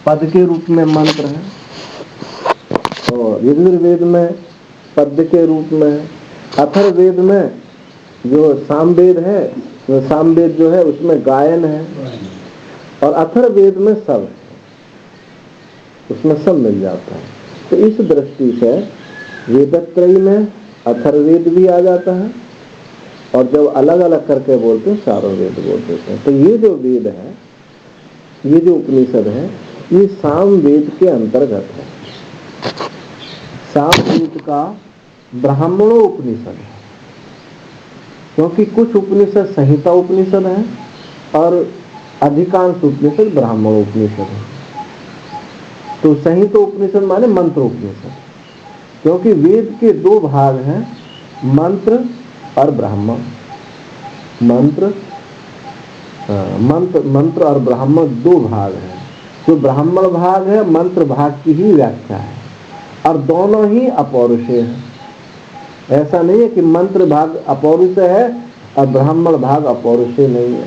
पद के रूप में मंत्र है, और यजुर्वेद में पद्य के रूप में है। अथर्ववेद में जो सामवेद है, वो सामवेद जो है उसमें गायन है, और अथर्ववेद में सब है, उसमें सब मिल जाता है। तो इस दृष्टि से वेदत्रयी में अथर्ववेद भी आ जाता है, और जब अलग अलग करके बोलते हैं चारों वेद बोल देते हैं। तो ये जो वेद है, ये जो उपनिषद है, ये सामवेद के अंतर्गत है। सामवेद का ब्राह्मणों उपनिषद है, क्योंकि कुछ उपनिषद संहिता उपनिषद है और अधिकांश उपनिषद ब्राह्मण उपनिषद है। तो संहिता उपनिषद माने मंत्र उपनिषद, क्योंकि वेद के दो भाग हैं, मंत्र और ब्राह्मण। मंत्र और ब्राह्मण दो भाग हैं। जो ब्राह्मण भाग है मंत्र भाग की ही व्याख्या है, और दोनों ही अपौरुषेय है। ऐसा नहीं है कि मंत्र भाग अपौरुषेय है और ब्राह्मण भाग अपौरुषेय नहीं है।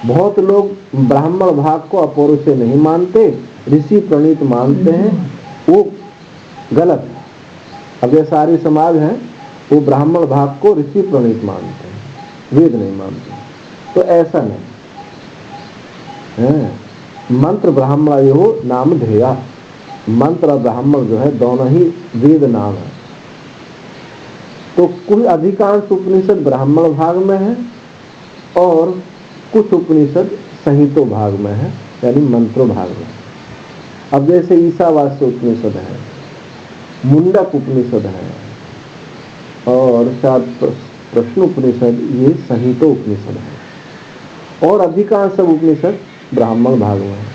बहुत लोग ब्राह्मण भाग को अपौरुषेय नहीं मानते, ऋषि प्रणीत मानते हैं, वो गलत है। अब जैसे आर्य समाज है, वो ब्राह्मण भाग को ऋषि प्रणीत मानते हैं, वेद नहीं मानते। तो ऐसा नहीं है। मंत्र ब्राह्मण यो नाम ध्येया, मंत्र और ब्राह्मण जो है दोनों ही वेद नाम है। तो कुल अधिकांश उपनिषद ब्राह्मण भाग में है और कुछ उपनिषद संहितो भाग में है, यानी मंत्रो भाग में। अब जैसे ईशावास्य उपनिषद है, मुंडक उपनिषद है, और शायद प्रश्न उपनिषद, ये संहितो उपनिषद है, और अधिकांश सब उपनिषद ब्राह्मण भाग में है।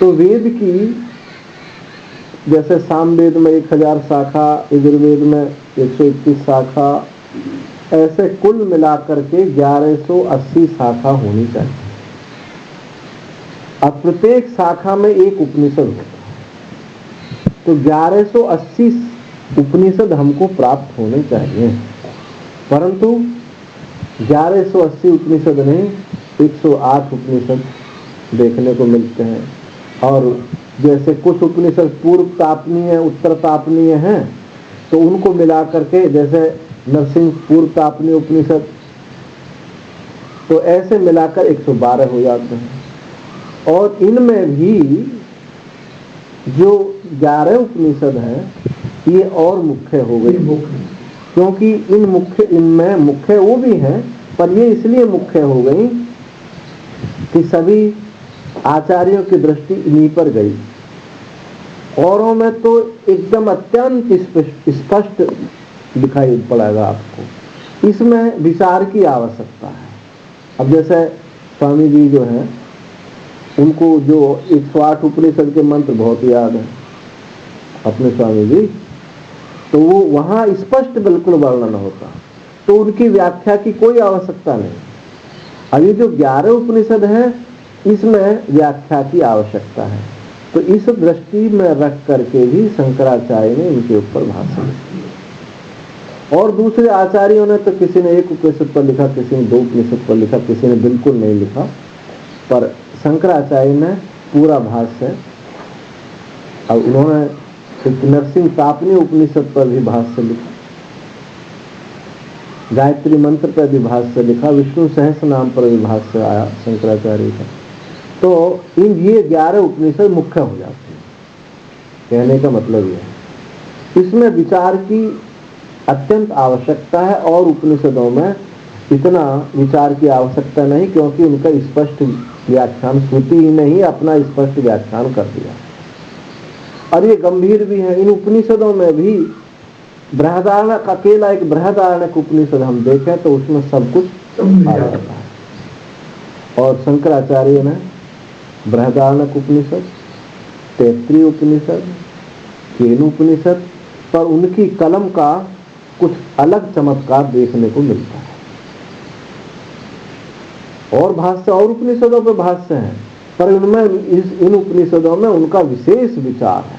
तो वेद की जैसे सामवेद में 1000 शाखा, यजुर्वेद में 121 शाखा, ऐसे कुल मिलाकर के 1180 शाखा होनी चाहिए। अब प्रत्येक शाखा में एक उपनिषद होता है, तो 1180 उपनिषद हमको प्राप्त होने चाहिए। परंतु 1180 उपनिषद नहीं, 108 उपनिषद देखने को मिलते हैं। और जैसे कुछ उपनिषद पूर्व तापनीय, उत्तर तापनीय हैं, तो उनको मिला करके जैसे नरसिंह पूर्व तापनीय उपनिषद, तो ऐसे मिलाकर 112 हो जाते हैं। और इनमें भी जो 11 उपनिषद हैं, ये और मुख्य हो गई, क्योंकि इनमें मुख्य वो भी हैं, पर ये इसलिए मुख्य हो गई कि सभी आचार्यों की दृष्टि इन्हीं पर गई। औरों में तो एकदम अत्यंत स्पष्ट दिखाई पड़ेगा आपको, इसमें विचार की आवश्यकता है। अब जैसे स्वामी जी जो हैं, उनको जो 108 उपनिषद के मंत्र बहुत याद है अपने स्वामी जी, तो वो वहां स्पष्ट बिल्कुल वर्णन होता, तो उनकी व्याख्या की कोई आवश्यकता नहीं। अब ये जो 11 उपनिषद है, इसमें व्याख्या की आवश्यकता है। तो इस दृष्टि में रख करके भी शंकराचार्य ने इनके ऊपर भाष्य लिखा। और दूसरे आचार्यों ने तो किसी ने एक उपनिषद पर लिखा, किसी ने 2 उपनिषद पर लिखा, किसी ने बिल्कुल नहीं लिखा, पर शंकराचार्य ने पूरा भाष्य। अब उन्होंने नरसिंह तापनीय उपनिषद पर भी भाष्य लिखा, गायत्री मंत्र पर भी भाष्य लिखा, विष्णु सहस्र नाम पर भी भाष्य आया शंकराचार्य का। तो ये 11 उपनिषद मुख्य हो जाते हैं। कहने का मतलब यह है, इसमें विचार की अत्यंत आवश्यकता है, और उपनिषदों में इतना विचार की आवश्यकता नहीं, क्योंकि उनका स्पष्ट व्याख्यान, श्रुति ही नहीं अपना स्पष्ट व्याख्यान कर दिया। और ये गंभीर भी है। इन उपनिषदों में भी बृहदारण्यक, अकेला एक बृहदारण्यक उपनिषद हम देखें तो उसमें सब कुछ आ जाता है। और शंकराचार्य ने बृहदारण्यक उपनिषद, तैत्तिरीय उपनिषद, केन उपनिषद पर उनकी कलम का कुछ अलग चमत्कार देखने को मिलता है। और भाष्य और उपनिषदों पर भाष्य हैं, पर इनमें इन उपनिषदों में उनका विशेष विचार है।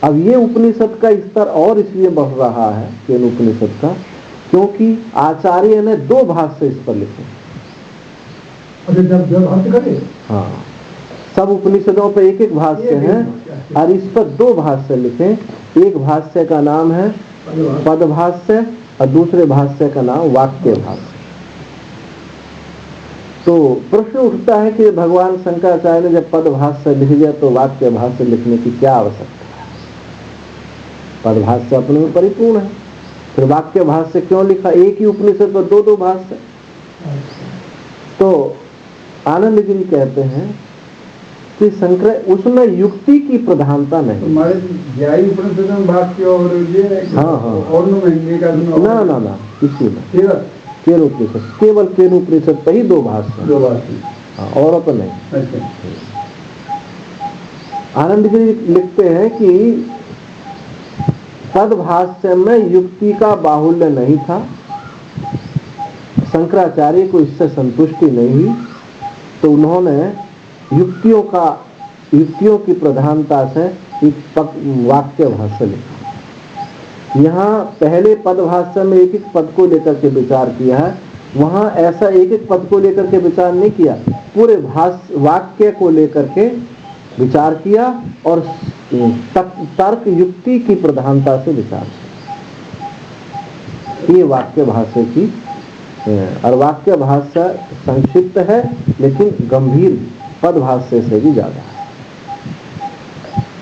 अब ये उपनिषद का स्तर और इसलिए बढ़ रहा है, केन उपनिषद का, क्योंकि आचार्य ने 2 भाष्य इस पर लिखे। जब अर्थ करे, हाँ, सब उपनिषदों पे एक एक भाष्य हैं और इस पर 2 भाष्य लिखे। एक भाष्य का नाम है पद भाष्य और दूसरे भाष्य का नाम वाक्य भाष्य। तो प्रश्न उठता है कि भगवान शंकराचार्य ने जब पद भाष्य लिख दिया तो वाक्य भाष्य लिखने की क्या आवश्यकता है? पद भाष्य अपने में परिपूर्ण है, फिर वाक्य भाष्य क्यों लिखा? एक ही उपनिषद पर 2 भाष्य। तो आनंद गिरी कहते हैं कि शंकर उसमें युक्ति की प्रधानता नहीं। हमारे ज्ञाई उपनिषद में वाक्य और ये हाँ और ना किसी में केवल केनोपनिषद पर ही 2 भाष्य। हाँ, और अपन नहीं। आनंद गिरी लिखते हैं कि पद भाष्य में युक्ति का बाहुल्य नहीं था, शंकराचार्य को इससे संतुष्टि नहीं हुई, तो उन्होंने युक्तियों की प्रधानता से एक वाक्य भाष्य लिखा। यहाँ पहले पद भाष्य में एक एक पद को लेकर के विचार किया है, वहाँ ऐसा एक एक पद को लेकर के विचार नहीं किया, पूरे वाक्य को लेकर के विचार किया और तर्क युक्ति की प्रधानता से विचार किया। ये वाक्य भाष्य की और वाक्य भाष्य संक्षिप्त है लेकिन गंभीर पद भाष्य से भी ज्यादा है।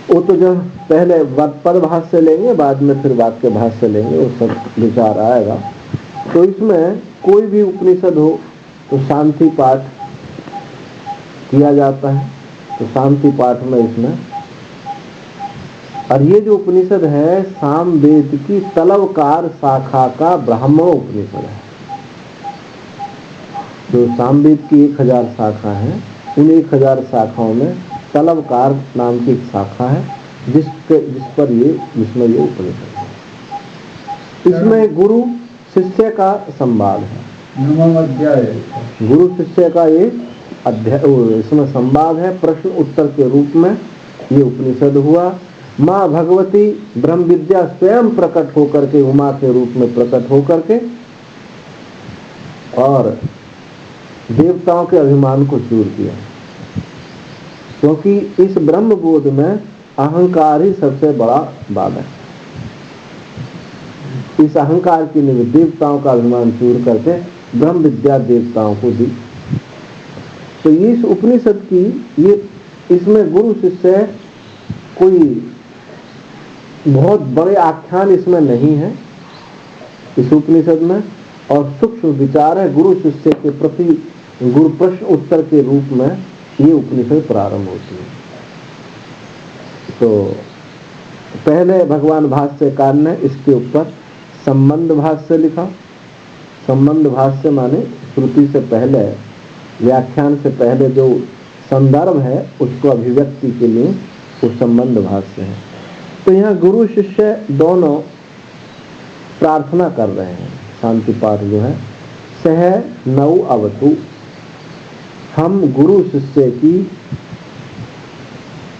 वो तो जब पहले पद भाष्य लेंगे बाद में फिर वाक्य भाष्य लेंगे, वो सब विचार आएगा। तो इसमें कोई भी उपनिषद हो तो शांति पाठ किया जाता है, तो शांति पाठ में इसमें, और ये जो उपनिषद है सामवेद की तलवकार शाखा का ब्राह्मण उपनिषद है। जो सामवेद की 1000 शाखा है, उन 1000 शाखाओं में तलवकार नाम की एक शाखा है जिसमें ये उपनिषद है। इसमें गुरु शिष्य का संवाद है, गुरु शिष्य का ये अध्याय, इसमें संवाद है, प्रश्न उत्तर के रूप में ये उपनिषद हुआ। माँ भगवती ब्रह्म विद्या स्वयं प्रकट होकर के, उमा के रूप में प्रकट होकर के, और देवताओं के अभिमान को दूर किया, क्योंकि इस ब्रह्म बोध में अहंकार ही सबसे बड़ा बाधा है। इस अहंकार के लिए देवताओं का अभिमान दूर करके ब्रह्म विद्या देवताओं को दी। तो इस उपनिषद की ये, इसमें गुरु शिष्य कोई बहुत बड़े आख्यान इसमें नहीं है इस उपनिषद में, और सूक्ष्म विचार है गुरु शिष्य के प्रति। गुरु प्रश्न उत्तर के रूप में ये उपनिषद प्रारंभ होती है। तो पहले भगवान भाष्यकार ने इसके ऊपर संबंध भाष्य लिखा। संबंध भाष्य माने श्रुति से पहले, व्याख्यान से पहले जो संदर्भ है उसको अभिव्यक्ति के लिए वो संबंध भाष्य है। तो यहाँ गुरु शिष्य दोनों प्रार्थना कर रहे हैं। शांति पाठ जो है, सह नौ अवतु, हम गुरु शिष्य की,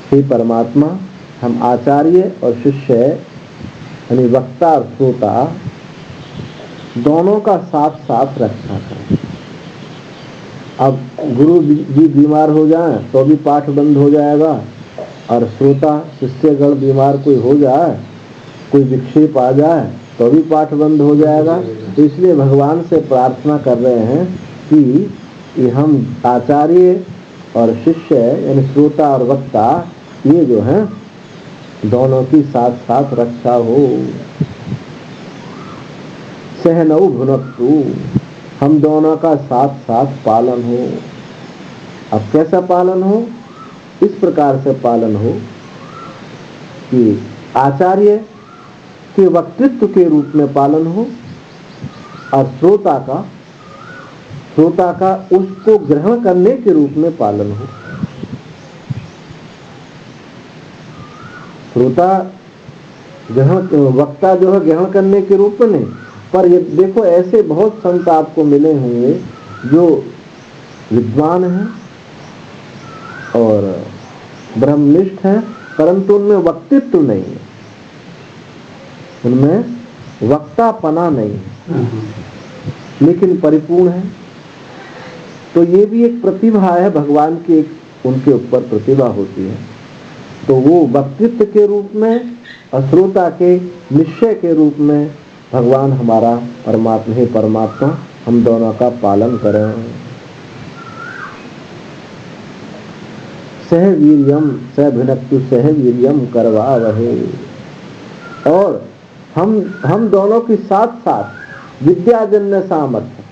हे परमात्मा, हम आचार्य और शिष्य यानी वक्ता और श्रोता दोनों का साथ साथ रक्षा करें। अब गुरु जी बीमार हो जाए तो भी पाठ बंद हो जाएगा, और श्रोता शिष्यगण बीमार कोई हो जाए, कोई विक्षेप आ जाए तो भी पाठ बंद हो जाएगा। तो इसलिए भगवान से प्रार्थना कर रहे हैं कि हम आचार्य और शिष्य यानी श्रोता और वक्ता ये जो हैं दोनों की साथ साथ रक्षा हो। सहनौ भुनक्तु, हम दोनों का साथ साथ पालन हो। अब कैसा पालन हो? इस प्रकार से पालन हो कि आचार्य के वक्तृत्व के रूप में पालन हो, और श्रोता का उसको ग्रहण करने के रूप में पालन हो। श्रोता वक्ता जो है ग्रहण करने के रूप में नहीं, पर ये देखो ऐसे बहुत संत आपको मिले होंगे जो विद्वान हैं और ब्रह्मनिष्ठ हैं, परंतु उनमें वक्तृत्व नहीं है, उनमें वक्तापना नहीं है, लेकिन परिपूर्ण है। तो ये भी एक प्रतिभा है भगवान की, एक उनके ऊपर प्रतिभा होती है, तो वो वक्तृत्व के रूप में और श्रोता के निश्चय के रूप में भगवान हमारा परमात्मा ही परमात्मा हम दोनों का पालन करें। सह वीर्यम सभिनक्तु सह वीर्यम करवावहे, और हम दोनों के साथ साथ विद्याजन्य सामर्थ्य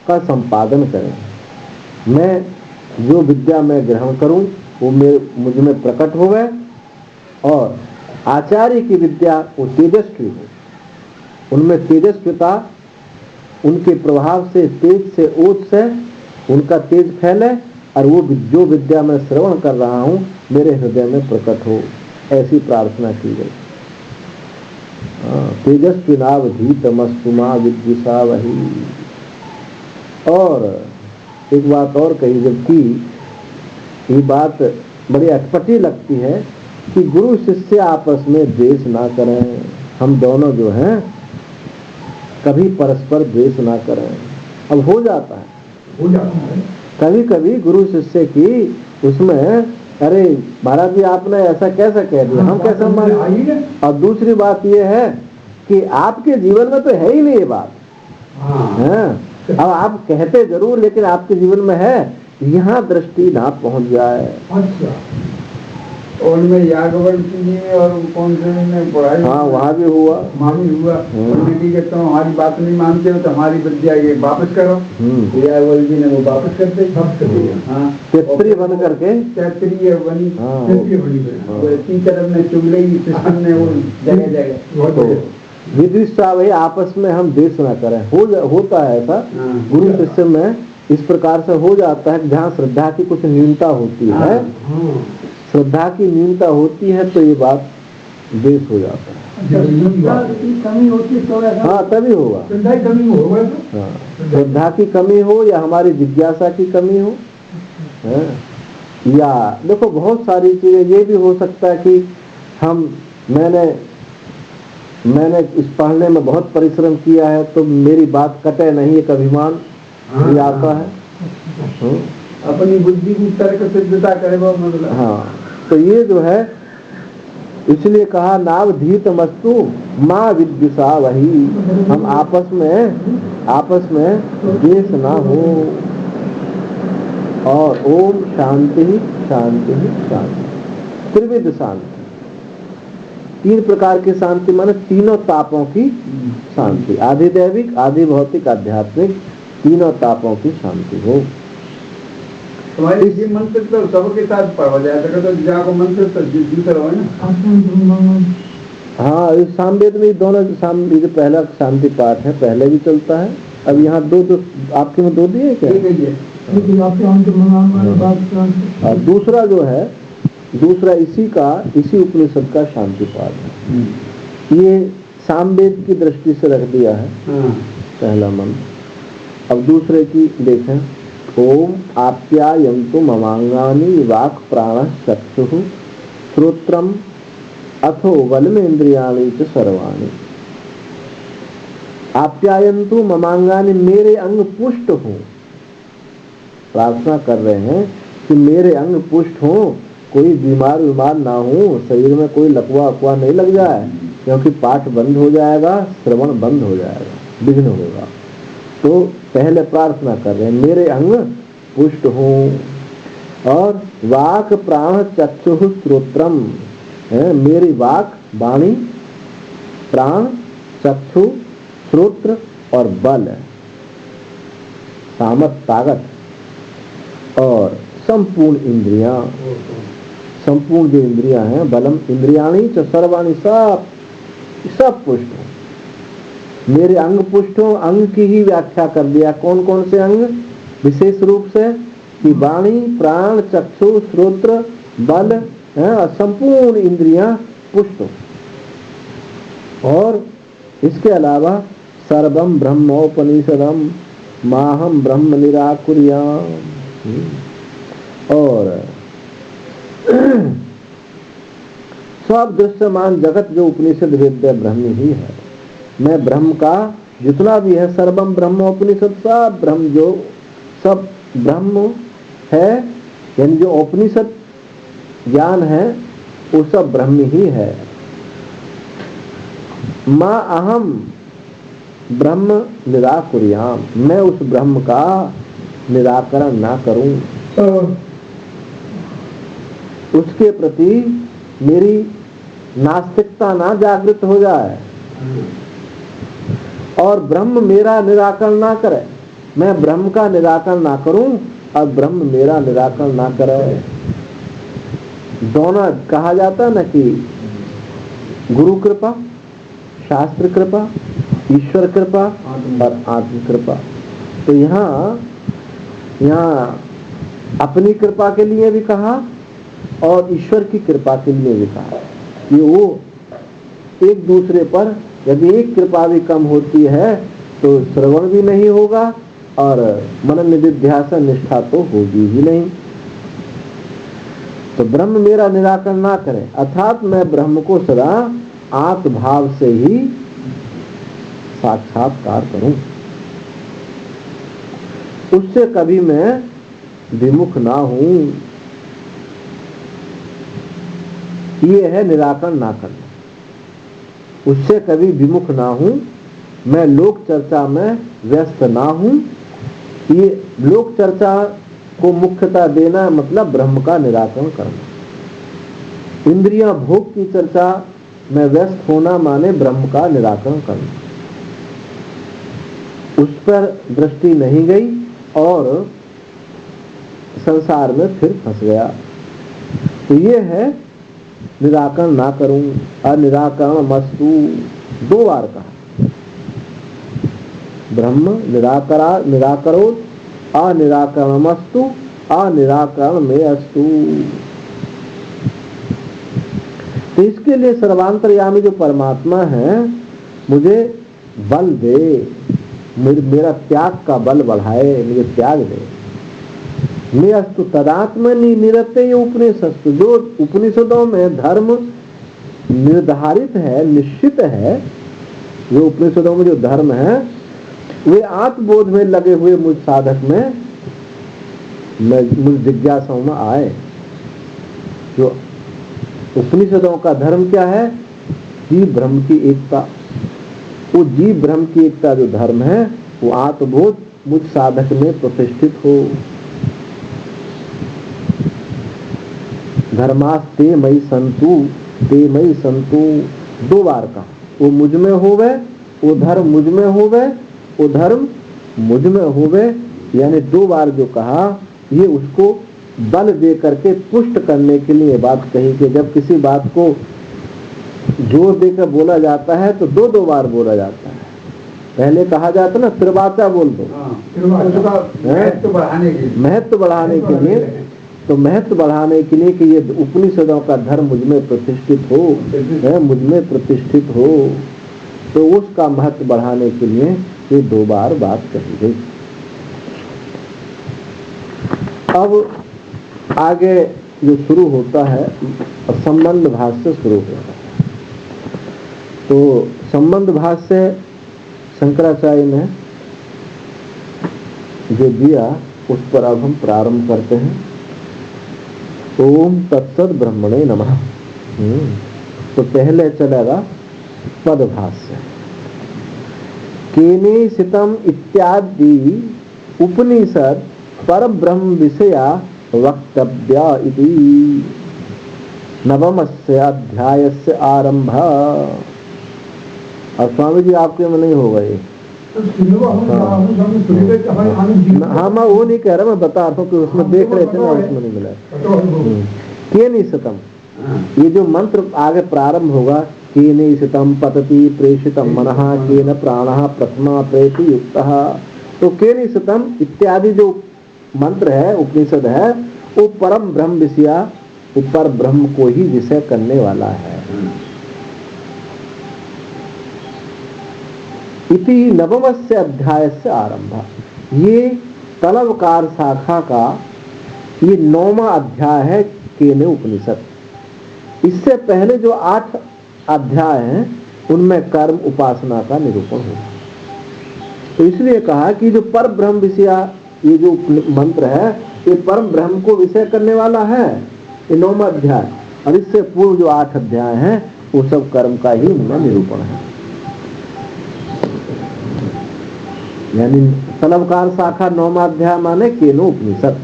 का संपादन करें। मैं जो विद्या में ग्रहण करूं वो मुझ में प्रकट होवे, और आचार्य की विद्या वो तेजस्वी हो, उनमें तेजस्विता, उनके प्रभाव से तेज से ओज से उनका तेज फैले, और वो जो विद्या में श्रवण कर रहा हूं मेरे हृदय में प्रकट हो, ऐसी प्रार्थना की गई। तेजस्विनावधीतमस्तु मा विद्विषावहि। और एक बात और कही, जबकि ये बात बड़ी अटपटी लगती है कि गुरु शिष्य आपस में द्वेष ना करें। हम दोनों जो हैं कभी परस्पर द्वेष ना करें। अब हो जाता है कभी कभी गुरु शिष्य की उसमें, अरे महाराज जी आपने ऐसा कैसा कह दिया, हम कैसा माने। और दूसरी बात यह है कि आपके जीवन में तो है ही नहीं ये बात है। अब आप कहते जरूर, लेकिन आपके जीवन में है, यहाँ दृष्टि ना पहुंच जाए। अच्छा, और में याज्ञवल्क्य जी और कौन से में पढ़ाई, हाँ वहाँ भी हुआ, वहाँ भी हुआ। पंडित जी तुम हमारी बात नहीं मानते हो तो हमारी विद्या ये वापस करो। याज्ञवल्क्य जी ने वो वापस करते, क्षत्रिय बन करके, क्षत्रिय बनी, टीचर ने चुगली सिस्टम ने वो जगह जगह विद्विषा भाई आपस में हम द्वेष ना करें। होता है ऐसा गुरु शिष्य में, इस प्रकार से हो जाता है जहाँ श्रद्धा की कुछ न्यूनता होती है, श्रद्धा की न्यूनता होती है तो ये बात द्वेष हो जाता है। कमी होती है तो हाँ तभी होगा, श्रद्धा की कमी हो या हमारी जिज्ञासा की कमी हो, या देखो बहुत सारी चीजें। ये भी हो सकता है कि मैंने इस पढ़ने में बहुत परिश्रम किया है तो मेरी बात कटे नहीं, एक अभिमान भी आता है। अपनी बुद्धि की तर्क सिद्धता करे वो मतलब। हाँ, तो ये जो है इसलिए कहा नावधीत मस्तु माँ विद्विषा वही, हम आपस में द्वेष ना हो। और ओम शांति शांति शांति, त्रिविध शांति, तीन प्रकार की शांति माने तीनों तापों की शांति, आधि दैविक आधि भौतिक आध्यात्मिक, तीनों तापों की शांति हो। तुम्हारे ये मंत्र तो सबके साथ पढ़ा जाता तो जाको मंत्र तो दूसरा है ना। हाँ, इस सामवेद में दोनों जो पहला शांति पाठ है पहले भी चलता है। अब यहाँ दो आपके में दो दिए क्या? और दूसरा जो है, दूसरा इसी उपनिषद का शांति पाठ है। ये सामवेद की दृष्टि से रख दिया है पहला मंत्र। अब दूसरे की देखें, ओम आप्यायन्तु ममांगानि वाक् प्राणः चक्षुः श्रोत्रम अथो बलमेन्द्रियाणि च सर्वाणि। आप्यायन्तु ममांगानि, मेरे अंग पुष्ट हो। प्रार्थना कर रहे हैं कि मेरे अंग पुष्ट हो, कोई बीमार ना हो, शरीर में कोई लकवा अकवा नहीं लग जाए, क्योंकि पाठ बंद हो जाएगा, श्रवण बंद हो जाएगा, विघ्न होगा। तो पहले प्रार्थना कर रहे हैं मेरे अंग पुष्ट हो। और वाक प्राण चक्षु श्रोत्रम, मेरी वाक वाणी, प्राण, चक्षु, श्रोत्र और बल, सामर्थ ताकत, और संपूर्ण इंद्रियां, संपूर्ण जो इंद्रियां हैं, बलम इंद्रियाणी च सर्वाणी, सब पुष्ट हो। मेरे अंग पुष्ट हो। अंग की ही व्याख्या कर दिया, कौन कौन से अंग विशेष रूप से, कि वाणी, प्राण, चक्षु, श्रोत्र, बल, संपूर्ण इंद्रियां पुष्ट हो। और इसके अलावा सर्वम ब्रह्मोपनिषदम माहम ब्रह्म निराकुर्याम, और सब दृश्यमान जगत जो उपनिषद वेद्य ब्रह्म ही है। मैं ब्रह्म का जितना भी है, सर्वम ब्रह्मोपनिषद, सब ब्रह्म जो सब ब्रह्म है, यानी जो उपनिषद ज्ञान है वो सब ब्रह्म ही है। मां अहम ब्रह्म निराकुर्याम, मैं उस ब्रह्म का निराकरण ना करूं, उसके प्रति मेरी नास्तिकता ना जागृत हो जाए और ब्रह्म मेरा निराकरण ना करे, मैं ब्रह्म का निराकरण ना करूं और ब्रह्म मेरा निराकरण ना करे। दोनों कहा जाता है ना कि गुरु कृपा, शास्त्र कृपा, ईश्वर कृपा और आत्म कृपा। तो यहाँ अपनी कृपा के लिए भी कहा और ईश्वर की कृपा के लिए भी कहा कि वो एक दूसरे पर, यदि एक कृपा भी कम होती है तो श्रवण भी नहीं होगा और मनन निधिध्यासन निष्ठा तो होगी ही नहीं। तो ब्रह्म मेरा निराकरण ना करे, अर्थात मैं ब्रह्म को सदा आत्मभाव से ही साक्षात्कार करूं, उससे कभी मैं विमुख ना हूं। ये है निराकरण ना करना, उससे कभी विमुख ना हूं, मैं लोक चर्चा में व्यस्त ना हूं। ये लोक चर्चा को मुख्यता देना मतलब ब्रह्म का निराकरण करना। इंद्रियां भोग की चर्चा में व्यस्त होना माने ब्रह्म का निराकरण करना। उस पर दृष्टि नहीं गई और संसार में फिर फंस गया। तो ये है निराकरण ना करूं, अनिराकरण मस्तु, 2 बार कहा। ब्रह्म निराकरो अनिराकरण मस्तु, अनिराकरण में अस्तु। तो इसके लिए सर्वांतर्यामी जो परमात्मा है मुझे बल दे, मेरा त्याग का बल बढ़ाए, मुझे त्याग दे। मैं अस्तु तदात्मनि निरते उपनिषस्तु, जो उपनिषदों में धर्म निर्धारित है, निश्चित है, जो उपनिषदों में जो धर्म है वे आत्मबोध में लगे हुए मुझ साधक में, मुझ जिज्ञासाओं में आए। जो उपनिषदों का धर्म क्या है? जीव ब्रह्म की एकता। वो जीव ब्रह्म की एकता जो धर्म है वो आत्मबोध मुझ साधक में प्रतिष्ठित हो। धर्मास्ते मयि संतु, ते मयि संतु, 2 बार का। वो मुझ में होवे, वो धर्म मुझ में होवे, वो धर्म मुझ में होवे, यानी 2 बार जो कहा ये उसको बल दे करके पुष्ट करने के लिए बात कही कि जब किसी बात को जोर देकर बोला जाता है तो 2 बार बोला जाता है। पहले कहा जाता ना त्रिवाचा बोल दो, महत्व बढ़ाने के लिए, तो महत्व बढ़ाने के लिए कि ये उपनिषदों का धर्म मुझ में प्रतिष्ठित हो, मुझ में प्रतिष्ठित हो, तो उसका महत्व बढ़ाने के लिए ये 2 बार बात कही गई। अब आगे जो शुरू होता है संबंध भाष्य शुरू होता है। तो संबंध भाष्य शंकराचार्य ने जो दिया उस पर अब हम प्रारंभ करते हैं। ओम तत्सद ब्रह्मणे नमः। तो पहले चलेगा पदभाष्य। केने सितम इत्यादि उपनिषद पर ब्रह्म विषया वक्तव्या इति नवमस्य अध्यायस्य आरंभ। और स्वामी जी आपके में नहीं होगा ये। हाँ मैं वो नहीं कह रहा, मैं बता रहा हूँ कि उसमें देख रहे थे ना, उसमें नहीं मिला। केने सितम, ये जो मंत्र आगे प्रारंभ होगा, केने सितम पतति प्रेषितम मनः केन प्राणः प्रथमा प्रेति युक्तः। तो केने सितम इत्यादि जो मंत्र है, उपनिषद है, वो परम ब्रह्म विषया, ऊपर ब्रह्म को ही विषय करने वाला है। इति नवमस्य अध्याय से आरंभ। ये तलवकार शाखा का ये 9वां अध्याय है केने उपनिषद। इससे पहले जो 8 अध्याय हैं उनमें कर्म उपासना का निरूपण होगा। तो इसलिए कहा कि जो पर ब्रह्म विषया ये जो मंत्र है ये परम ब्रह्म को विषय करने वाला है ये 9वां अध्याय, और इससे पूर्व जो 8 अध्याय हैं वो सब कर्म का ही निरूपण है। यानी सलवकार शाखा 9वां अध्याय माने केनो उपनिषद,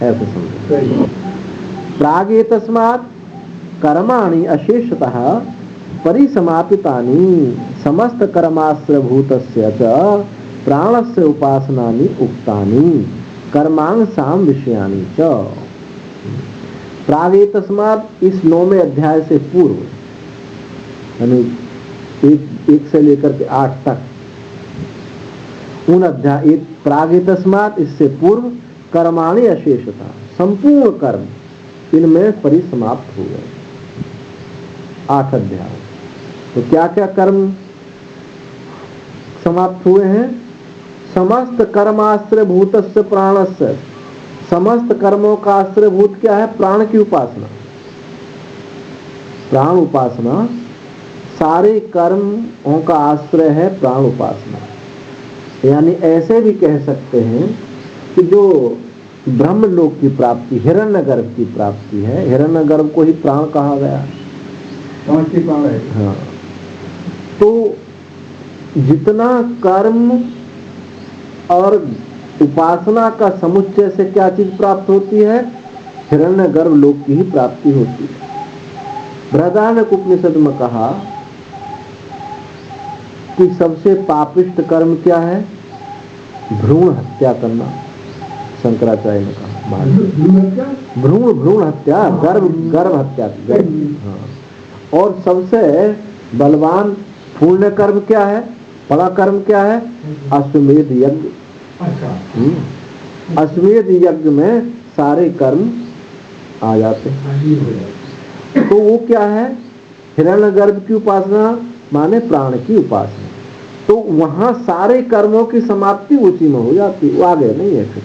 ऐसे समझो। प्रागेतस्मात् कर्माणि अशेषतः परिसमापितानि समस्त कर्माश्रयभूतस्य च प्राणस्य उपासनानि उक्तानि कर्मांसां विषयानि च। प्रागेतस्मात् इस 9वें अध्याय से पूर्व, यानी 1 से लेकर के 8 तक उन अध्याय, एक प्रागेतस्मात् इससे पूर्व कर्माणि अशेषता, संपूर्ण कर्म इनमें परिसमाप्त हो गए। 8 अध्याय। तो क्या क्या कर्म समाप्त हुए हैं? समस्त कर्माश्रयभूतस्य प्राणस्य, समस्त कर्मों का आश्रयभूत क्या है? प्राण की उपासना, प्राण उपासना। सारे कर्मों का आश्रय है प्राण उपासना। यानी ऐसे भी कह सकते हैं कि जो ब्रह्मलोक की प्राप्ति, हिरण्यगर्भ की प्राप्ति है, हिरण्यगर्भ को ही प्राण कहा गया, 5 प्राण है। हाँ, तो जितना कर्म और उपासना का समुच्चय से क्या चीज प्राप्त होती है? हिरण्यगर्भ लोक की ही प्राप्ति होती है। बृहदारण्यक उपनिषद में कहा कि सबसे पापिष्ट कर्म क्या है? भ्रूण हत्या करना। शंकराचार्य ने कहा भ्रूण हत्या, गर्भ हत्या। हाँ। और सबसे बलवान पुण्य कर्म क्या है? बड़ा कर्म क्या है? अश्वमेध यज्ञ। अश्वमेध यज्ञ में सारे कर्म आ जाते हैं। तो वो क्या है? हिरण्यगर्भ की उपासना माने प्राण की उपासना। तो वहां सारे कर्मों की समाप्ति उसी में हो जाती, वो आगे नहीं है। फिर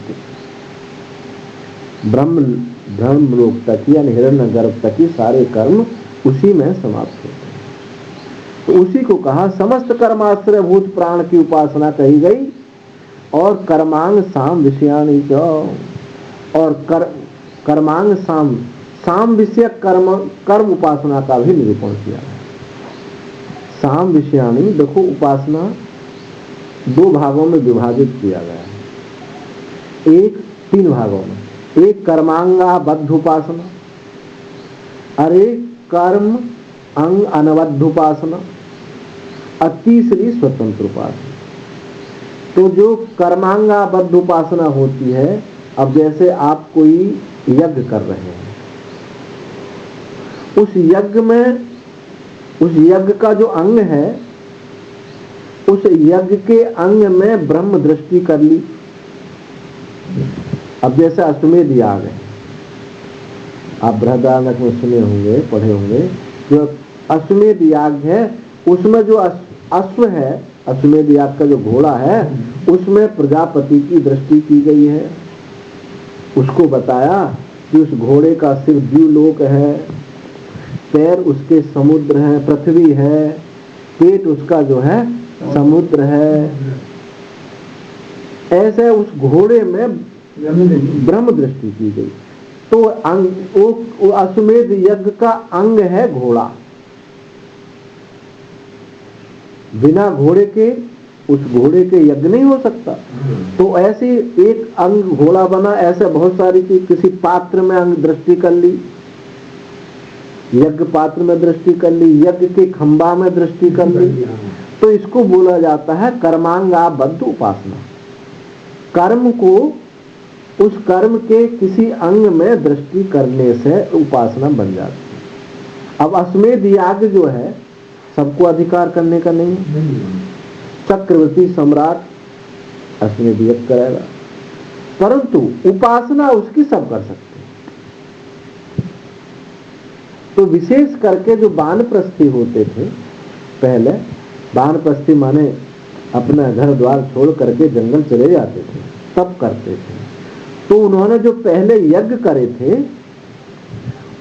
ब्रह्मलोक तक यानी हिरण्यगर्भ तक ही सारे कर्म उसी में समाप्त होते हैं। तो उसी को कहा समस्त कर्माश्रयभूत प्राण की उपासना कही गई, और कर्मांग साम विषयानि च, और कर्मांग साम विषय कर्म उपासना का भी निरूपण किया है। साम विषयानि, देखो उपासना 2 भागों में विभाजित किया गया है। एक 3 भागों में, एक कर्मांगाबद्ध उपासना, और एक कर्म अंग अनबद्ध उपासना, और तीसरी स्वतंत्र उपासना। तो जो कर्मांगाबद्ध उपासना होती है, अब जैसे आप कोई यज्ञ कर रहे हैं, उस यज्ञ में, उस यज्ञ का जो अंग है, उस यज्ञ के अंग में ब्रह्म दृष्टि कर ली। अब जैसे अश्वमेध याग है, आप बृहदारण्यक में सुने होंगे, पढ़े होंगे, जो अश्वमेध याग है उसमें जो अश्व है, अश्वमेध याग का जो घोड़ा है, उसमें प्रजापति की दृष्टि की गई है। उसको बताया कि उस घोड़े का सिर द्युलोक है, पैर उसके समुद्र है, पृथ्वी है, पेट उसका जो है समुद्र है। ऐसे उस घोड़े में ब्रह्म दृष्टि की गई। तो वो अश्वमेध यज्ञ का अंग है घोड़ा। बिना घोड़े के उस घोड़े के यज्ञ नहीं हो सकता। तो ऐसे एक अंग घोड़ा बना, ऐसे बहुत सारी चीज, किसी पात्र में अंग दृष्टि कर ली, यज्ञ पात्र में दृष्टि कर ली, यज्ञ के खंबा में दृष्टि कर ली। तो इसको बोला जाता है कर्मांगाबद्ध उपासना। कर्म को, उस कर्म के किसी अंग में दृष्टि करने से उपासना बन जाती है। अब अश्वमेध याग जो है सबको अधिकार करने का नहीं, चक्रवर्ती सम्राट अश्वमेध यज्ञ करेगा, परंतु उपासना उसकी सब कर सकते हैं। तो विशेष करके जो वानप्रस्थी होते थे पहले, वानप्रस्थी माने अपना घर द्वार छोड़ करके जंगल चले जाते थे, तब करते थे। तो उन्होंने जो पहले यज्ञ करे थे,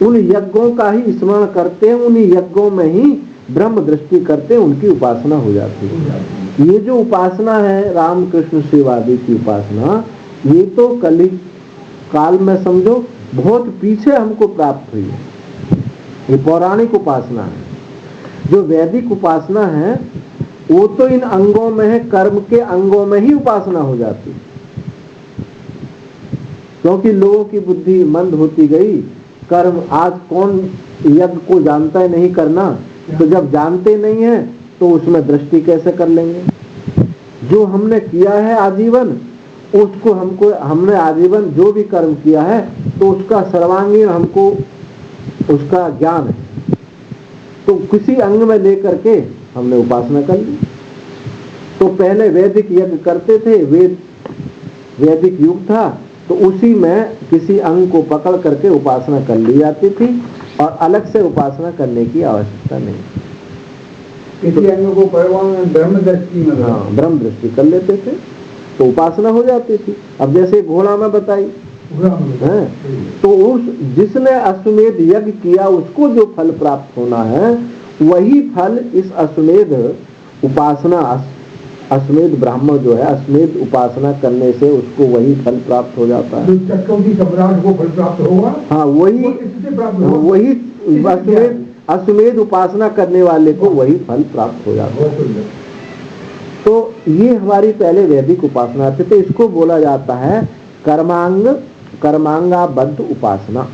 उन यज्ञों का ही स्मरण करते हैं, उन यज्ञों में ही ब्रह्म दृष्टि करते हैं, उनकी उपासना हो जाती है। ये जो उपासना है रामकृष्ण शिवादि की उपासना, ये तो कलयुग काल में समझो बहुत पीछे हमको प्राप्त हुई है। ये पौराणिक उपासना है। जो वैदिक उपासना है वो तो इन अंगों में है, कर्म के अंगों में ही उपासना हो जाती है। क्योंकि लोगों की बुद्धि मंद होती गई। कर्म आज कौन यज्ञ को जानता है नहीं करना, तो जब जानते नहीं है तो उसमें दृष्टि कैसे कर लेंगे। जो हमने किया है आजीवन, उसको हमने आजीवन जो भी कर्म किया है तो उसका सर्वांगीण हमको उसका ज्ञान है, तो किसी अंग में लेकर के हमने उपासना कर ली। तो पहले वैदिक यज्ञ करते थे, वैदिक युग था, तो उसी में किसी अंग को पकड़ करके उपासना कर ली जाती थी और अलग से उपासना करने की आवश्यकता नहीं। किसी अंग को ब्रह्म दृष्टि में, हाँ, ब्रह्म दृष्टि कर लेते थे तो उपासना हो जाती थी। अब जैसे घोड़ा में बताई है, तो उस जिसने अश्वमेध यज्ञ किया उसको जो फल प्राप्त होना है वही फल इस अश्वमेध उपासना, अश्वमेध ब्राह्मण जो है अश्वमेध उपासना करने से उसको वही फल प्राप्त हो जाता है। चक्रवर्ती सम्राट को फल प्राप्त होगा। हाँ, वही अश्वमेध उपासना करने वाले को वही फल प्राप्त हो जाता है। तो ये हमारी पहले वैदिक उपासना थी। तो इसको बोला जाता है कर्मांगाबद्ध उपासना।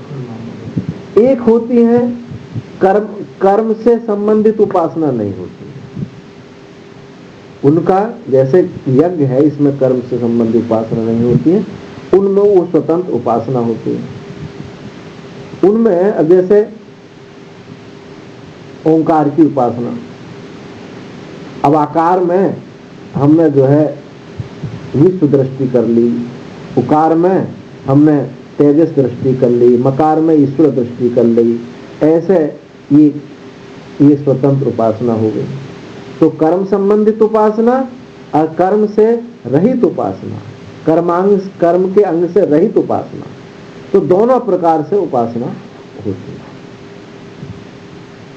एक होती है कर्म से संबंधित उपासना नहीं होती उनका, जैसे यज्ञ है इसमें कर्म से संबंधित उपासना नहीं होती है, उनमें वो स्वतंत्र उपासना होती है। उनमें जैसे ओंकार की उपासना, अब आकार में हमने जो है विश्व दृष्टि कर ली, उकार में हमने तेजस दृष्टि कर ली, मकार में ईश्वर दृष्टि कर ली, ऐसे ये स्वतंत्र उपासना हो गई। तो कर्म संबंधित उपासना और कर्म से रहित उपासना, कर्म के अंग से रहित उपासना, तो दोनों प्रकार से उपासना होती है।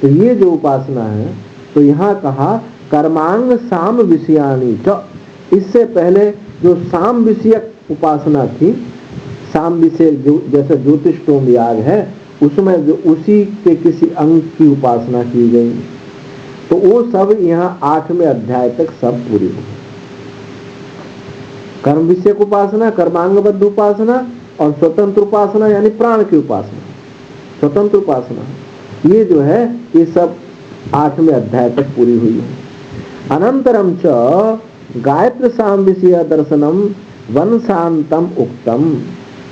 तो ये जो उपासना है, तो यहाँ कहा कर्मांग साम विषयानी च। इससे पहले जो साम विषयक उपासना थी, साम विषय जो जैसे ज्योतिषोम याग है, उसमें जो उसी के किसी अंग की उपासना की गई, तो वो सब यहाँ 8वें अध्याय तक सब पूरी हो। कर्म विषयक उपासना, कर्मांगबद्ध उपासना और स्वतंत्र उपासना यानी प्राण की उपासना, स्वतंत्र उपासना, ये जो है ये सब 8वें अध्याय तक पूरी हुई है। अनंतरम च गायत्र साम विषय दर्शनम वनशांतम उक्तम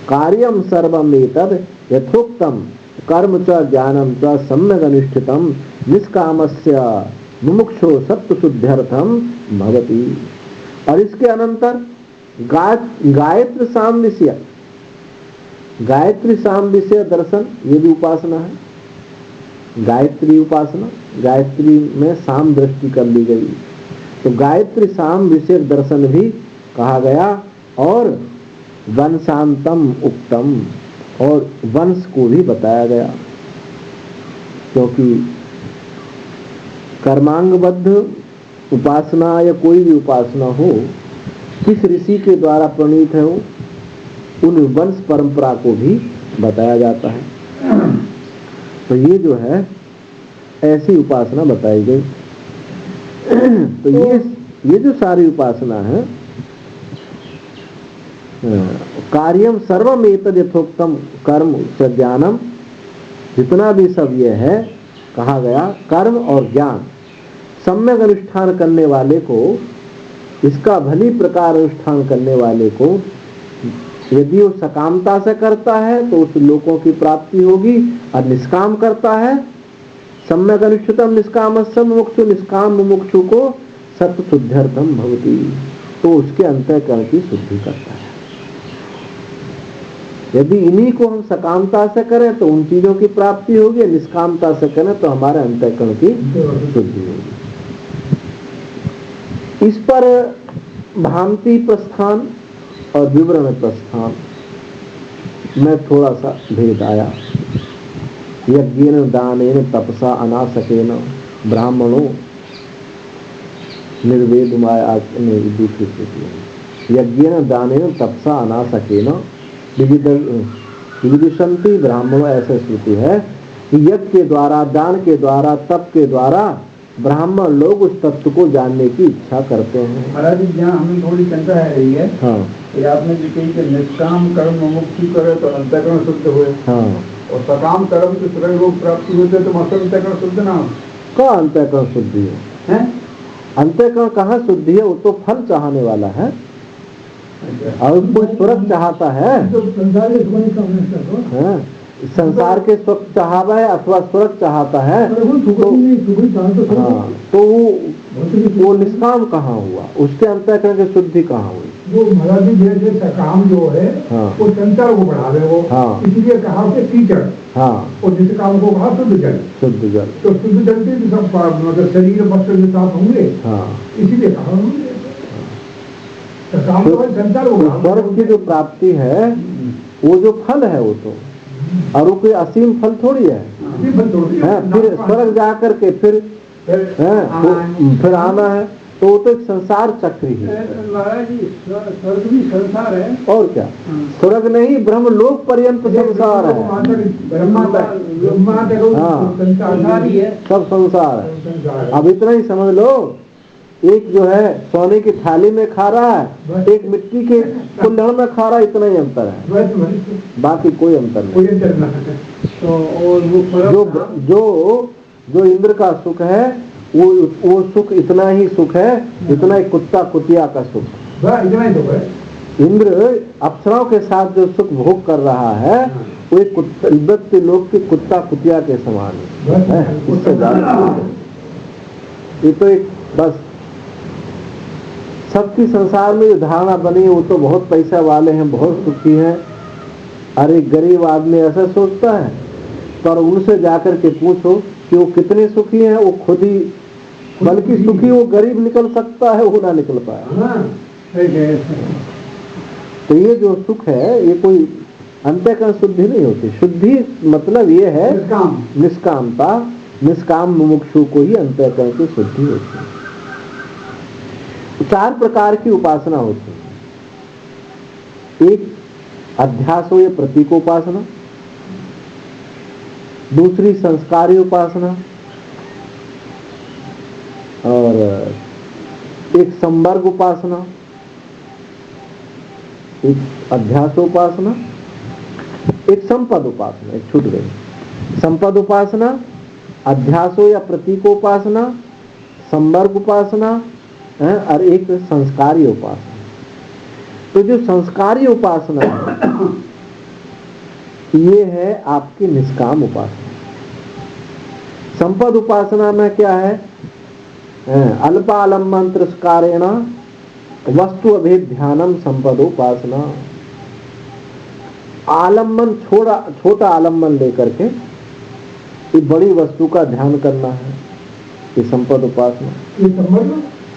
कार्यम सर्वमेतद यथोक्तम कर्म च ज्ञानम च सम्यक अनुष्ठितम निष्कामस्य मुमुक्षो सत्व शुद्ध्यर्थम भवति। और इसके अनंतर गायत्री साम विषय, गायत्री साम विषय दर्शन, ये भी उपासना है। गायत्री उपासना, गायत्री में साम दृष्टि कर ली गई, तो गायत्री साम विषय दर्शन भी कहा गया। और वंशांतम उक्तम, और वंश को भी बताया गया, क्योंकि कर्मांगबद्ध उपासना या कोई भी उपासना हो, किस ऋषि के द्वारा प्रणीत है वो, उन वंश परंपरा को भी बताया जाता है। तो ये जो है ऐसी उपासना बताई गई। तो ये जो सारी उपासना है, कार्यम सर्वम एतद यथोक्तम कर्म च ज्ञानम, जितना भी सब ये है कहा गया, कर्म और ज्ञान सम्यक अनुष्ठान करने वाले को, इसका भली प्रकार अनुष्ठान करने वाले को, यदि वो सकामता से करता है तो उस लोकों की प्राप्ति होगी, और निष्काम करता है, सम्यक अनुष्ठितम निष्कामस्य मुमुक्षु, निष्काम मुमुक्षु को सत्व शुद्ध्यर्थम भवति, तो उसके अंतःकरण की शुद्धि करता है। यदि इन्हीं को हम सकामता से करें तो उन चीजों की प्राप्ति होगी, निष्कामता से करें तो हमारे अंतःकरण की शुद्धि होगी। इस पर भ्रांति प्रस्थान और विवरण प्रस्थान में थोड़ा सा भेद आया। यज्ञेन दानेन तपसा अनासकेन ब्राह्मणों निर्वेदमाय, यज्ञेन दानेन तपसा अनासकेन, विविदिशन्ति ब्राह्मणों, ऐसे श्रुति है कि यज्ञ के द्वारा, दान के द्वारा, तप के द्वारा ब्राह्मण लोग उस तत्व को जानने की इच्छा करते हैं। महाराज जी, यहाँ हमें थोड़ी शंका है रही है। हाँ, कि आपने जो कही कि निष्काम कर्म मुक्ति करे तो अंतःकरण शुद्ध हुए। हाँ, और सकाम कर्म से स्वर्ग लोक प्राप्ति होते तो अंतःकरण शुद्ध ना हो। कहाँ अंतःकरण शुद्धि है? अंतःकरण कहाँ शुद्धि है? वो तो फल चाहने वाला है। और कोई स्वर्ग चाहता है, संसार के सुख चाहता है अथवा स्वर्ग चाहता है, तो वो निष्काम कहाँ हुआ? उसके अंतःकरण की शुद्धि कहाँ हुई? वो महाराज जी सकाम जो है, वो संसार को बढ़ा रहे हो, इसलिए कहा कि कीचड़, और निष्काम को कहा शुद्ध जल। शुद्ध जल तो शुद्ध जल से सब मतलब शरीर वस्त्र के साथ होंगे, इसीलिए कहा स्वर्ग की जो प्राप्ति है वो जो फल है वो तो, और वो कोई असीम फल थोड़ी है। फिर स्वर्ग जा करके फिर आना है, तो वो तो एक संसार चक्र ही है। महाराज जी, स्वर्ग भी संसार है और क्या? स्वर्ग नहीं, ब्रह्मलोक पर्यंत संसार है। सब संसार है। अब इतना ही समझ लो, एक जो है सोने की थाली में खा रहा है, एक मिट्टी के कुल्हड़ में खा रहा है, इतना ही अंतर है, बाकी कोई अंतर नहीं। तो जो इंद्र का सुख है वो सुख इतना ही सुख है जितना एक कुत्ता कुतिया का सुख, इतना ही सुख है। इंद्र अप्सराओं के साथ जो सुख भोग कर रहा है वो एक इब्बत लोग के कुत्ता कुतिया के समान है, उससे ज्यादा। ये तो एक बस सबकी संसार में जो धारणा बनी है वो तो बहुत पैसा वाले हैं, बहुत सुखी हैं। अरे गरीब आदमी ऐसा सोचता है, पर उनसे जाकर के पूछो कि वो कितने सुखी हैं, वो खुद ही, बल्कि सुखी वो गरीब निकल सकता है, वो ना निकल पाया। तो ये जो सुख है ये कोई अंतःकरण शुद्धि नहीं होती। शुद्धि मतलब ये है निष्कामता, निष्काम मुमुक्षु को ही अंतःकरण की शुद्धि होती है। 4 प्रकार की उपासना होती है। एक अध्यासो या प्रतीकोपासना, दूसरी संस्कारी उपासना, और एक संवर्ग उपासना, एक अध्यासोपासना, एक संपद उपासना। एक छूट गई। संपद उपासना, अध्यासो या प्रतीकोपासना, संवर्ग उपासना और एक संस्कारी उपासना। तो जो संस्कारी उपासना है ये है आपकी निष्काम उपासना। संपद उपासना में क्या है? अल्पालंबन तिरस्कारेण वस्तु अभेद ध्यानम संपदोपासना। आलंबन छोटा आलंबन लेकर के ये बड़ी वस्तु का ध्यान करना है, ये संपद उपासना।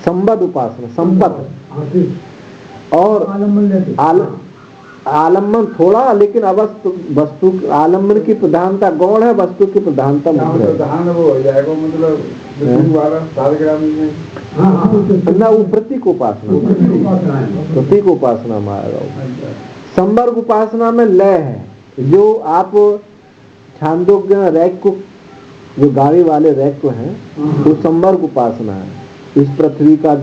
संपद उपासना, संपद और आलंबन थोड़ा, लेकिन वस्तु आलंबन की प्रधानता गौण है, वस्तु की प्रधानता मुद्रा ना। वो प्रतीक उपासना, प्रतीक उपासना में आएगा। संवर्ग उपासना में लय है, जो आप छांदोग्य रैक को, जो गाड़ी वाले रैक को हैं, वो संवर्ग उपासना है। इस पृथ्वी का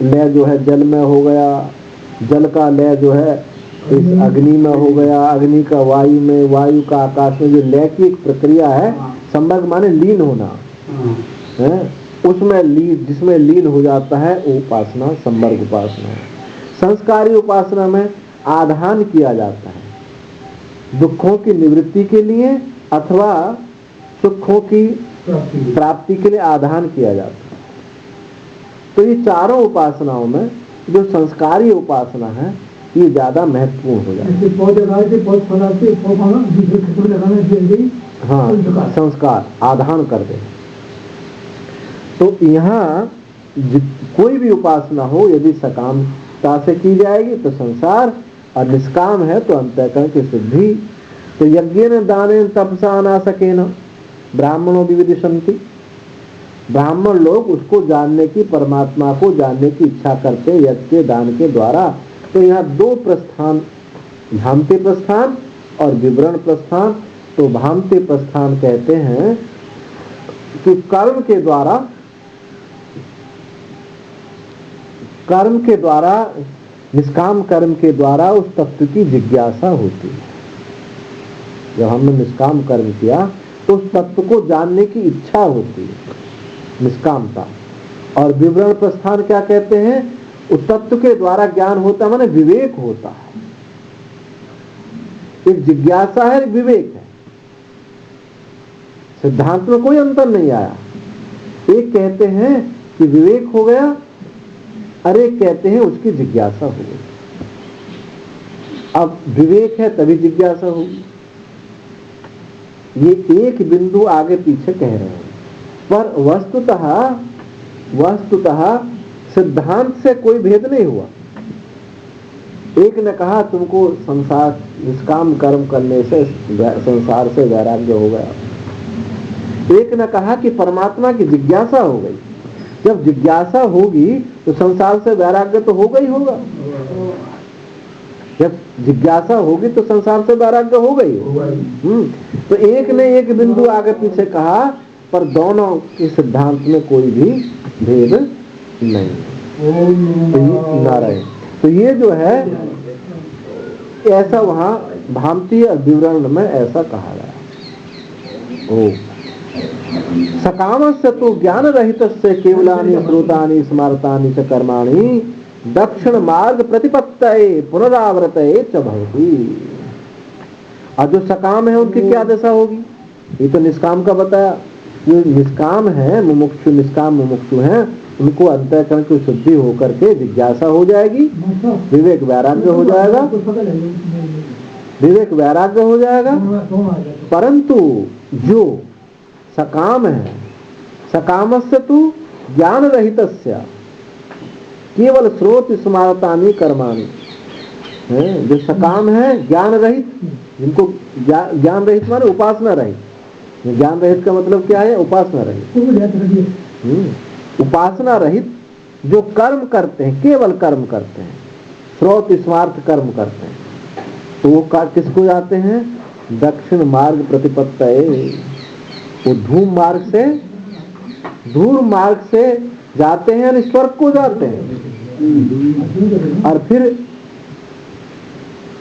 लय जो है जल में हो गया, जल का लय जो है इस अग्नि में हो गया, अग्नि का वायु में, वायु का आकाश में, जो लय की एक प्रक्रिया है। संवर्ग माने लीन होना है, उसमें जिसमें लीन हो जाता है वो उपासना संवर्ग उपासना है। संस्कारी उपासना में आधान किया जाता है, दुखों की निवृत्ति के लिए अथवा सुखों की प्राप्ति के लिए आधान किया जाता है। तो ये चारों उपासनाओं में जो संस्कारी उपासना है ये ज्यादा महत्वपूर्ण हो जाता है। हाँ, संस्कार आधान कर दे। तो यहाँ कोई भी उपासना हो, यदि सकामता से की जाएगी तो संसार, और निष्काम है तो अंतःकरण की शुद्धि। तो यज्ञेन दानेन तपसा अनासकेन ब्राह्मणों विविदिशन्ति। ब्राह्मण लोग उसको जानने की, परमात्मा को जानने की इच्छा करते यज्ञ के दान के द्वारा। तो यहाँ 2 प्रस्थान भामती प्रस्थान और विवरण प्रस्थान। तो भामती प्रस्थान कहते हैं कि कर्म के द्वारा निष्काम कर्म के द्वारा उस तत्व की जिज्ञासा होती है। जब हमने निष्काम कर्म किया तो उस तत्व को जानने की इच्छा होती है, निष्कामता। और विवरण प्रस्थान क्या कहते हैं? उस तत्व के द्वारा ज्ञान होता है, माने विवेक होता है। एक जिज्ञासा है, एक विवेक है। सिद्धांत में कोई अंतर नहीं आया। एक कहते हैं कि विवेक हो गया और एक कहते हैं उसकी जिज्ञासा हो गई। अब विवेक है तभी जिज्ञासा होगी। ये एक बिंदु आगे पीछे कह रहे हैं, पर वस्तुतः सिद्धांत से कोई भेद नहीं हुआ। एक ने कहा तुमको संसार निष्काम कर्म करने से संसार से वैराग्य हो गया, एक ने कहा कि परमात्मा की जिज्ञासा हो गई। जब जिज्ञासा होगी तो संसार से वैराग्य तो होगा ही होगा। जब जिज्ञासा होगी तो संसार से वैराग्य होगा ही होगा। तो एक ने एक बिंदु आगे पीछे कहा, पर दोनों के सिद्धांत में कोई भी भेद नहीं। नारायण। तो ये जो है ऐसा वहां भामती और विवरण में ऐसा कहा गया। ओ सकामस्य तो ज्ञान रहितस्य केवलानि श्रोतानि स्मारतानि च कर्माणि दक्षिण मार्ग प्रतिपत्तये पुनरावृतये च भवति। और जो सकाम है उनकी क्या दशा होगी? ये तो निष्काम का बताया। जो निष्काम है, मुमुक्षु, निष्काम मुमुक्षु हैं, उनको अंतःकरण की शुद्धि होकर के जिज्ञासा हो जाएगी, विवेक वैराग्य हो जाएगा, विवेक वैराग्य हो जाएगा। परंतु जो सकाम है, सकामस्य तु ज्ञान रहितस्य केवल स्रोत स्मारतानि कर्माणि, जो सकाम है ज्ञान रहित, जिनको ज्ञान रहित माने उपासना रहित। ज्ञान रहित का मतलब क्या है? उपासना रहित। उपासना रहित जो कर्म करते हैं, केवल कर्म करते हैं, स्रोत स्मार्थ कर्म करते हैं, तो वो किसको जाते हैं? दक्षिण मार्ग प्रतिपत्तये। वो धूम मार्ग से जाते हैं और स्वर्ग को जाते हैं, और फिर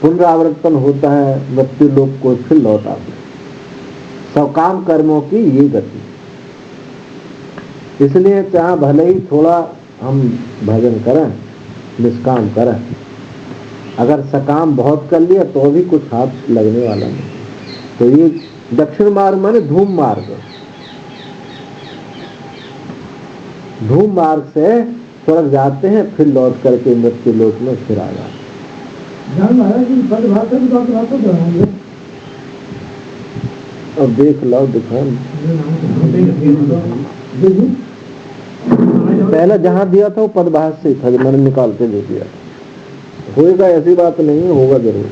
पुनरावर्तन होता है, मृत्यु लोक को फिर लौट आते हैं। सकाम कर्मों की ये गति। इसलिए चाहे भले ही थोड़ा हम भजन करें, निष्काम करें, अगर सकाम बहुत कर लिया तो भी कुछ हाथ लगने वाला नहीं। तो ये दक्षिण मार्ग माने धूम मार्ग, धूम मार्ग से स्वर्ग जाते हैं, फिर लौट करके मृत्यु लोक में फिर आ जाते हैं। अब देख लो, दिखा पहले जहां दिया था वो पदभास से था, मैंने निकाल के दे दिया। होएगा ऐसी बात नहीं, होगा जरूर।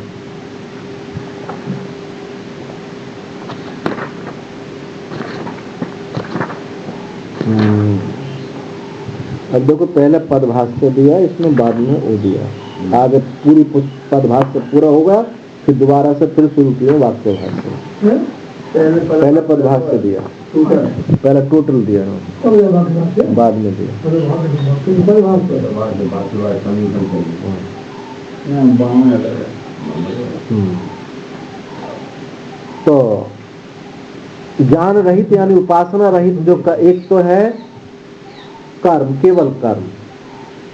अब देखो पहले पदभास से दिया, इसमें बाद में वो दिया। आगे पूरी पदभास से पूरा होगा, फिर दोबारा से फिर शुरू किया वाक्य भाष से। पहले पदभास से दिया, पहले टोटल दिया, बाद में दिया। तो ज्ञान रहित यानी उपासना रहित जो एक तो है कर्म, केवल कर्म,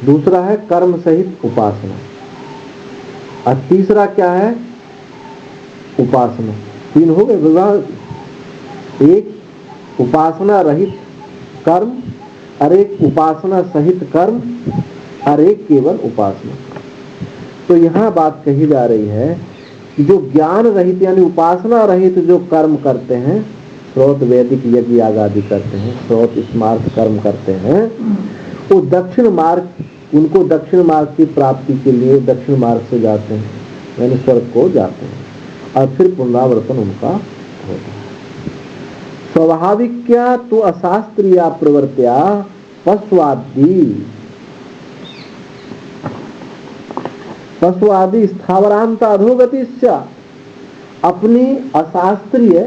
दूसरा है कर्म सहित उपासना, और तीसरा क्या है? उपासना। तीन हो गए विभाग। एक उपासना रहित कर्म, और एक उपासना सहित कर्म, और एक केवल उपासना। तो यहाँ बात कही जा रही है कि जो ज्ञान रहित यानी उपासना रहित जो कर्म करते हैं, स्रोत वैदिक यज्ञ याग आदि करते हैं, स्रोत स्मार्थ कर्म करते हैं, वो दक्षिण मार्ग, उनको दक्षिण मार्ग की प्राप्ति के लिए दक्षिण मार्ग से जाते हैं, यानी स्वर्ग को जाते हैं, और फिर पुनरावर्तन उनका होता है। स्वाभाविक्या तो अशास्त्रीय प्रवृत्तिया पश्वादी पशु आदि स्थावरांत अधोगति, अपनी अशास्त्रीय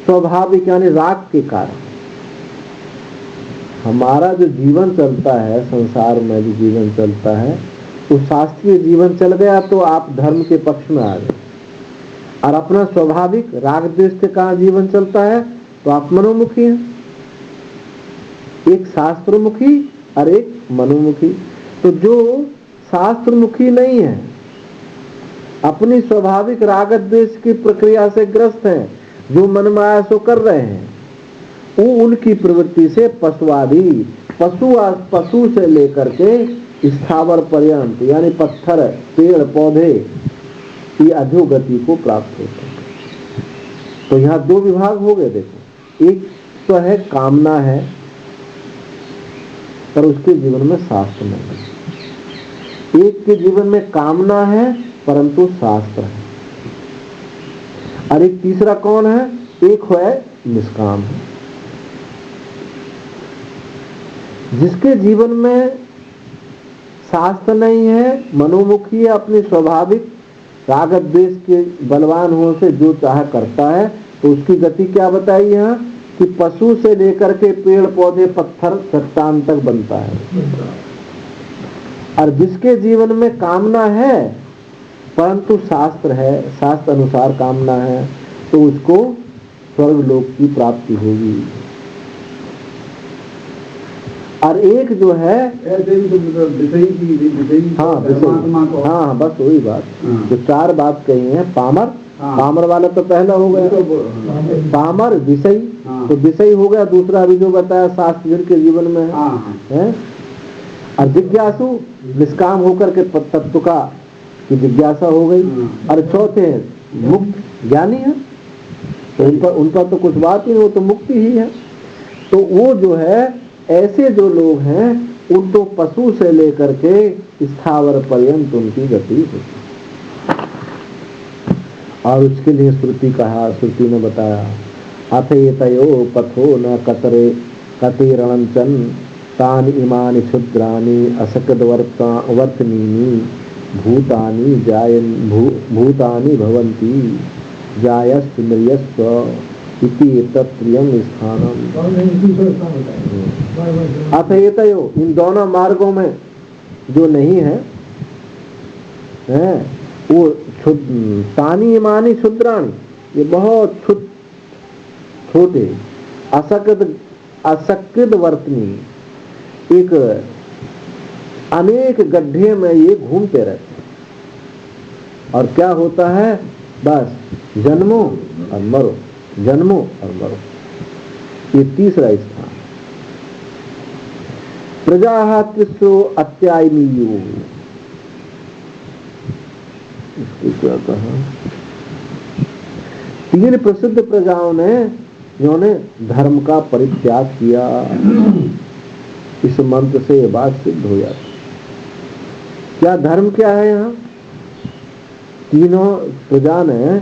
स्वाभाविक यानी राग के कारण हमारा जो जीवन चलता है, संसार में जो जीवन चलता है, वो शास्त्रीय जीवन चल गया तो आप धर्म के पक्ष में आ गए, और अपना स्वाभाविक राग द्वेष के कारण जीवन चलता है तो आप मनोमुखी हैं। एक शास्त्रमुखी और एक मनोमुखी। तो जो शास्त्रमुखी नहीं है, अपनी स्वाभाविक राग द्वेष की प्रक्रिया से ग्रस्त हैं, जो मनमाया सो कर रहे हैं, वो उनकी प्रवृत्ति से पशु से लेकर के स्थावर पर्यंत यानी पत्थर, पेड़, पौधे की अधोगति को प्राप्त होते हैं। तो यहाँ दो विभाग हो गए। देखो, एक तो है कामना है पर उसके जीवन में शास्त्र नहीं है। एक के जीवन में कामना है परंतु शास्त्र है। और एक तीसरा कौन है? एक है निष्काम है। जिसके जीवन में शास्त्र नहीं है, मनोमुखी है, अपनी स्वाभाविक राग द्वेष के बलवान होने से जो चाह करता है, तो उसकी गति क्या बताई यहाँ कि पशु से लेकर के पेड़, पौधे, पत्थर, चट्टान तक बनता है। और जिसके जीवन में कामना है परंतु शास्त्र है, शास्त्र अनुसार कामना है, तो उसको स्वर्ग लोक की प्राप्ति होगी। और एक जो है हाँ बस वही बात जो चार बात कही है। पामर वाला तो पहला हो गया, पामर विषय, तो विषय हो गया। दूसरा अभी जो बताया शास्त्र जिनके जीवन में है। और जिज्ञासु निष्काम होकर के तत्व का की जिज्ञासा हो गई। और चौथे मुक्त ज्ञानी है, तो उनका तो कुछ बात ही नहीं, वो तो मुक्ति ही है। तो वो जो है ऐसे जो लोग हैं उनको पशु से लेकर के स्थावर पर्यंत उनकी गति होती। और उसके लिए श्रुति ने बताया अथेतयो पथो न कतरे कतिरणंचन तान इमानि क्षुद्रानि असकद वर्तनीनि भूतानि भूतानि भवन्ति जायस्व मृयस्व इति एतत्प्रियं स्थानम। अथेतयो, इन दोनों मार्गों में जो नहीं है, वो तानी इमानी क्षुद्राणी, ये बहुत छोटे असकृद वर्तनी, एक अनेक गड्ढे में ये घूमते रहते हैं। और क्या होता है? बस जन्मो और मरो, जन्मो और मरो। ये तीसरा स्थान। प्रजा तिस्रो अत्यायनीयो, इसको क्या कहा? तीन प्रसिद्ध प्रजाओं ने जिन्होंने धर्म का परित्याग किया। इस मंत्र से ये बात सिद्ध हो जाती। क्या धर्म क्या है? यहाँ तीनों प्रजा ने,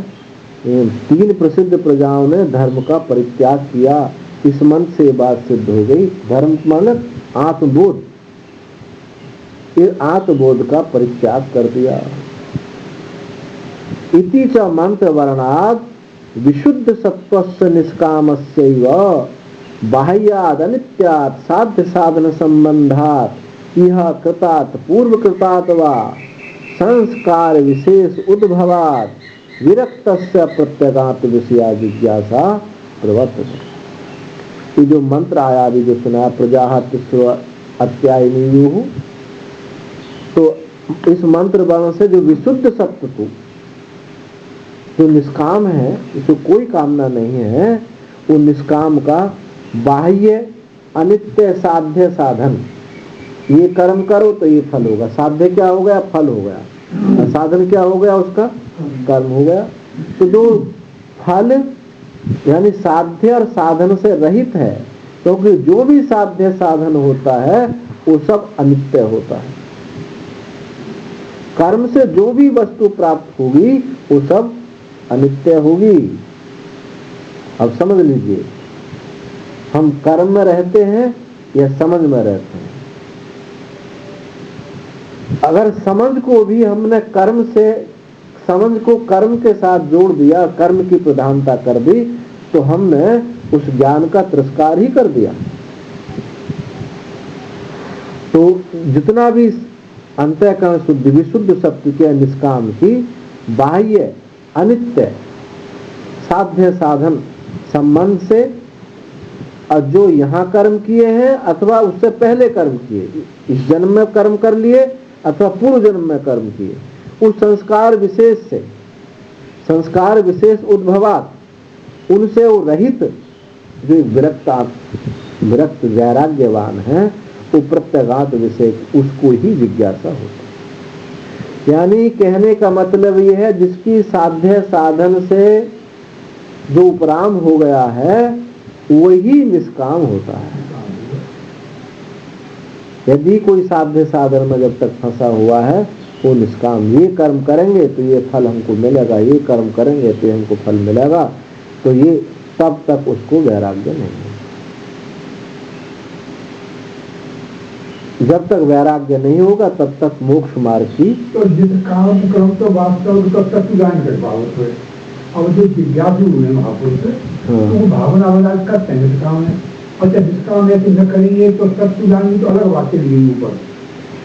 तीन प्रसिद्ध प्रजाओं ने धर्म का परित्याग किया। इस मंत्र से बात सिद्ध हो गई। धर्म मतलब आत्मबोध, ये आत्मबोध का परित्याग कर दिया। इति च मंत्र वर्णाद विशुद्ध सत्वस्य निष्कामस्यैव बाह्याद अनित्यात् साध्य साधन संबंधात् इह कृतात् पूर्व कृतात् वा संस्कार विशेष उद्भवात् विरक्तस्य प्रत्यगात् विषया जिज्ञासा प्रवर्तते। ये जो मंत्र आया अभी जो सुना, प्रजा तिस्रो अत्यायनीयुः, तो इस मंत्र वर्ण से जो विशुद्ध सत्व को, जो निष्काम है, इसको कोई कामना नहीं है, वो निष्काम का बाह्य अनित्य साध्य साधन, ये कर्म करो तो ये फल होगा। साध्य क्या हो गया? फल हो गया। साधन क्या हो गया? उसका कर्म हो गया। तो जो फल यानी साध्य और साधन से रहित है, क्योंकि जो भी साध्य साधन होता है वो सब अनित्य होता है। कर्म से जो भी वस्तु प्राप्त होगी वो सब अनित्य होगी। अब समझ लीजिए, हम कर्म में रहते हैं या समझ में रहते हैं? अगर समझ को भी हमने कर्म से, समझ को कर्म के साथ जोड़ दिया, कर्म की प्रधानता कर दी, तो हमने उस ज्ञान का तिरस्कार ही कर दिया। तो जितना भी अंतःकरण शुद्धि, विशुद्ध सत्य के निष्काम की बाह्य अनित्य साध्य साधन संबंध से, और जो यहाँ कर्म किए हैं अथवा उससे पहले कर्म किए, इस जन्म में कर्म कर लिए अथवा पूर्व जन्म में कर्म किए, उस संस्कार विशेष से, संस्कार विशेष उद्भवात, उनसे वो रहित जो विरक्त वैराग्यवान है, तो प्रत्यगात विषय उसको ही जिज्ञासा होती। यानी कहने का मतलब यह है, जिसकी साध्य साधन से जो उपराम हो गया है वही निष्काम होता है। यदि कोई साध्य साधन में जब तक फंसा हुआ है वो निष्काम, ये कर्म करेंगे तो ये फल हमको मिलेगा, ये कर्म करेंगे तो हमको फल मिलेगा, तो ये तब तक उसको वैराग्य नहीं है। जब तक वैराग्य नहीं होगा तब तक मोक्ष मार्ग की, तो जिस काम कर्म तो वास्तव तब तक ज्ञान कर पाओ। अब जो जिज्ञासु हुए महापुरुष, तो भावना वाला करते हैं निष्काम है, और जब निष्काम ऐसे न करेंगे तो तत्व ज्ञान की तो अलग बातें नहीं ऊपर।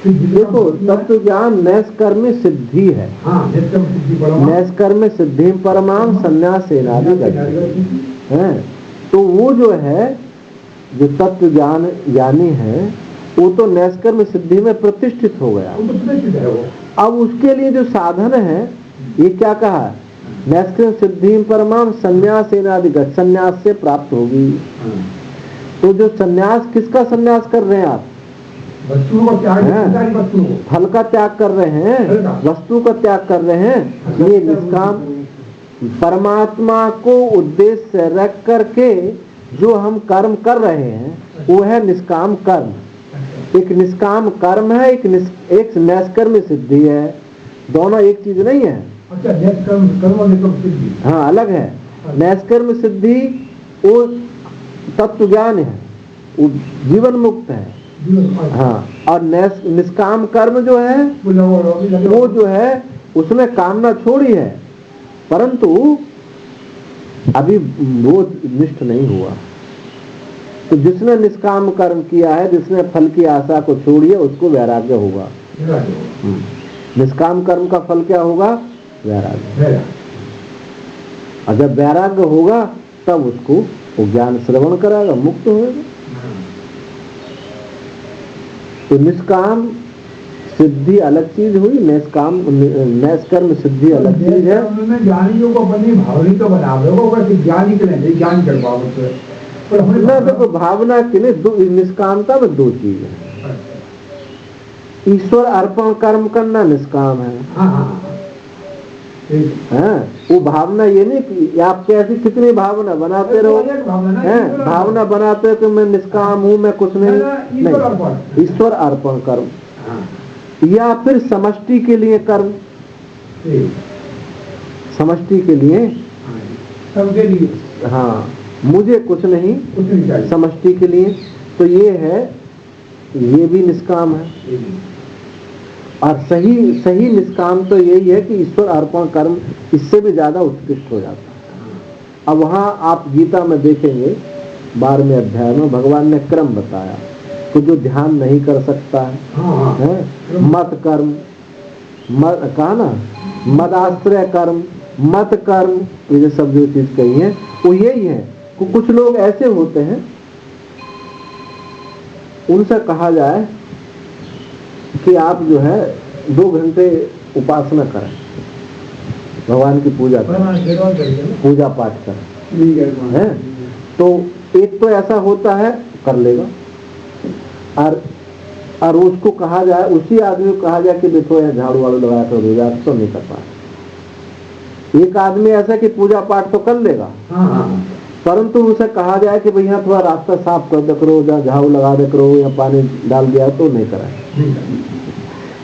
देखो तत्व ज्ञान नैष्कर्म्य सिद्धि है। हाँ, नैष्कर्म्य सिद्धि परमाम संन्यास सेनादि है। तो वो जो है, जो तत्व ज्ञान ज्ञानी है, वो तो नैष्कर्म्य सिद्धि में प्रतिष्ठित हो गया। अब उसके लिए जो साधन है, ये क्या कहा, नैष्कर्म्य सिद्धि परमाम संन्यास सेनाधिगत, संन्यास से प्राप्त होगी। तो जो संन्यास, किसका संन्यास कर रहे हैं आप? वस्तुओं का त्याग, फल का त्याग कर रहे हैं, वस्तु का त्याग कर रहे हैं। ये निष्काम परमात्मा को उद्देश्य रख करके जो हम कर्म कर रहे हैं वो है निष्काम कर्म। एक निष्काम कर्म है, एक नैष्कर्म्य सिद्धि है, दोनों एक चीज नहीं है। अच्छा, नैष्कर्म सिद्धि हाँ अलग है। नैष्कर्म्य सिद्धि वो तत्व ज्ञान है, वो जीवन मुक्त है। हाँ, और निष्काम कर्म जो है वो जो है उसमें कामना छोड़ी है, परंतु अभी वो निष्ठ नहीं हुआ। तो जिसने निष्काम कर्म किया है, जिसने फल की आशा को छोड़ी है, उसको वैराग्य होगा। निष्काम कर्म का फल क्या होगा? वैराग्य। और जब वैराग्य होगा तब उसको वो ज्ञान श्रवण कराएगा, मुक्त होगा। तो निष्काम सिद्धि अलग चीज हुई, नैष्कर्म सिद्धि अलग चीज है। ज्ञानियों को अपनी भावनी तो बना दो, ज्ञानी के नहीं, ज्ञान कर पाओ। ना देखो, भावना के लिए निष्कामता में दो चीज है। ईश्वर अर्पण कर्म करना निष्काम है। वो भावना ये नहीं कि आप कैसी कितनी भावना बनाते रहो, भावना बनाते हो कि मैं निष्काम हूँ, मैं कुछ नहीं। ईश्वर अर्पण कर्म, या फिर समष्टि के लिए कर्म, समष्टि के लिए, सबके लिए, हाँ, मुझे कुछ नहीं, समष्टि के लिए। तो ये है, ये भी निष्काम है। और सही निष्काम तो यही है कि ईश्वर अर्पण कर्म इससे भी ज्यादा उत्कृष्ट हो जाता है। अब वहां आप गीता में देखेंगे 12वें अध्याय में भगवान ने क्रम बताया कि जो ध्यान नहीं कर सकता है, मत कर्म, कहा ना, मदाश्रय कर्म, मत कर्म, ये सब जो चीज कही है वो यही है। तो कुछ लोग ऐसे होते हैं, उनसे कहा जाए कि आप जो है 2 घंटे उपासना करें, भगवान की पूजा करें, पूजा पाठ करें, है तो एक तो ऐसा होता है कर लेगा, और उसको कहा जाए, उसी आदमी को कहा जाए कि देखो यार झाड़ू वाड़ू लगाया तो रोजा, तो नहीं कर पाए। एक आदमी ऐसा कि पूजा पाठ तो कर लेगा, परंतु उसे कहा जाए कि भैया थोड़ा रास्ता साफ कर दे करो, या झाड़ू लगा दे करो, या पानी डाल दिया, तो नहीं कराए।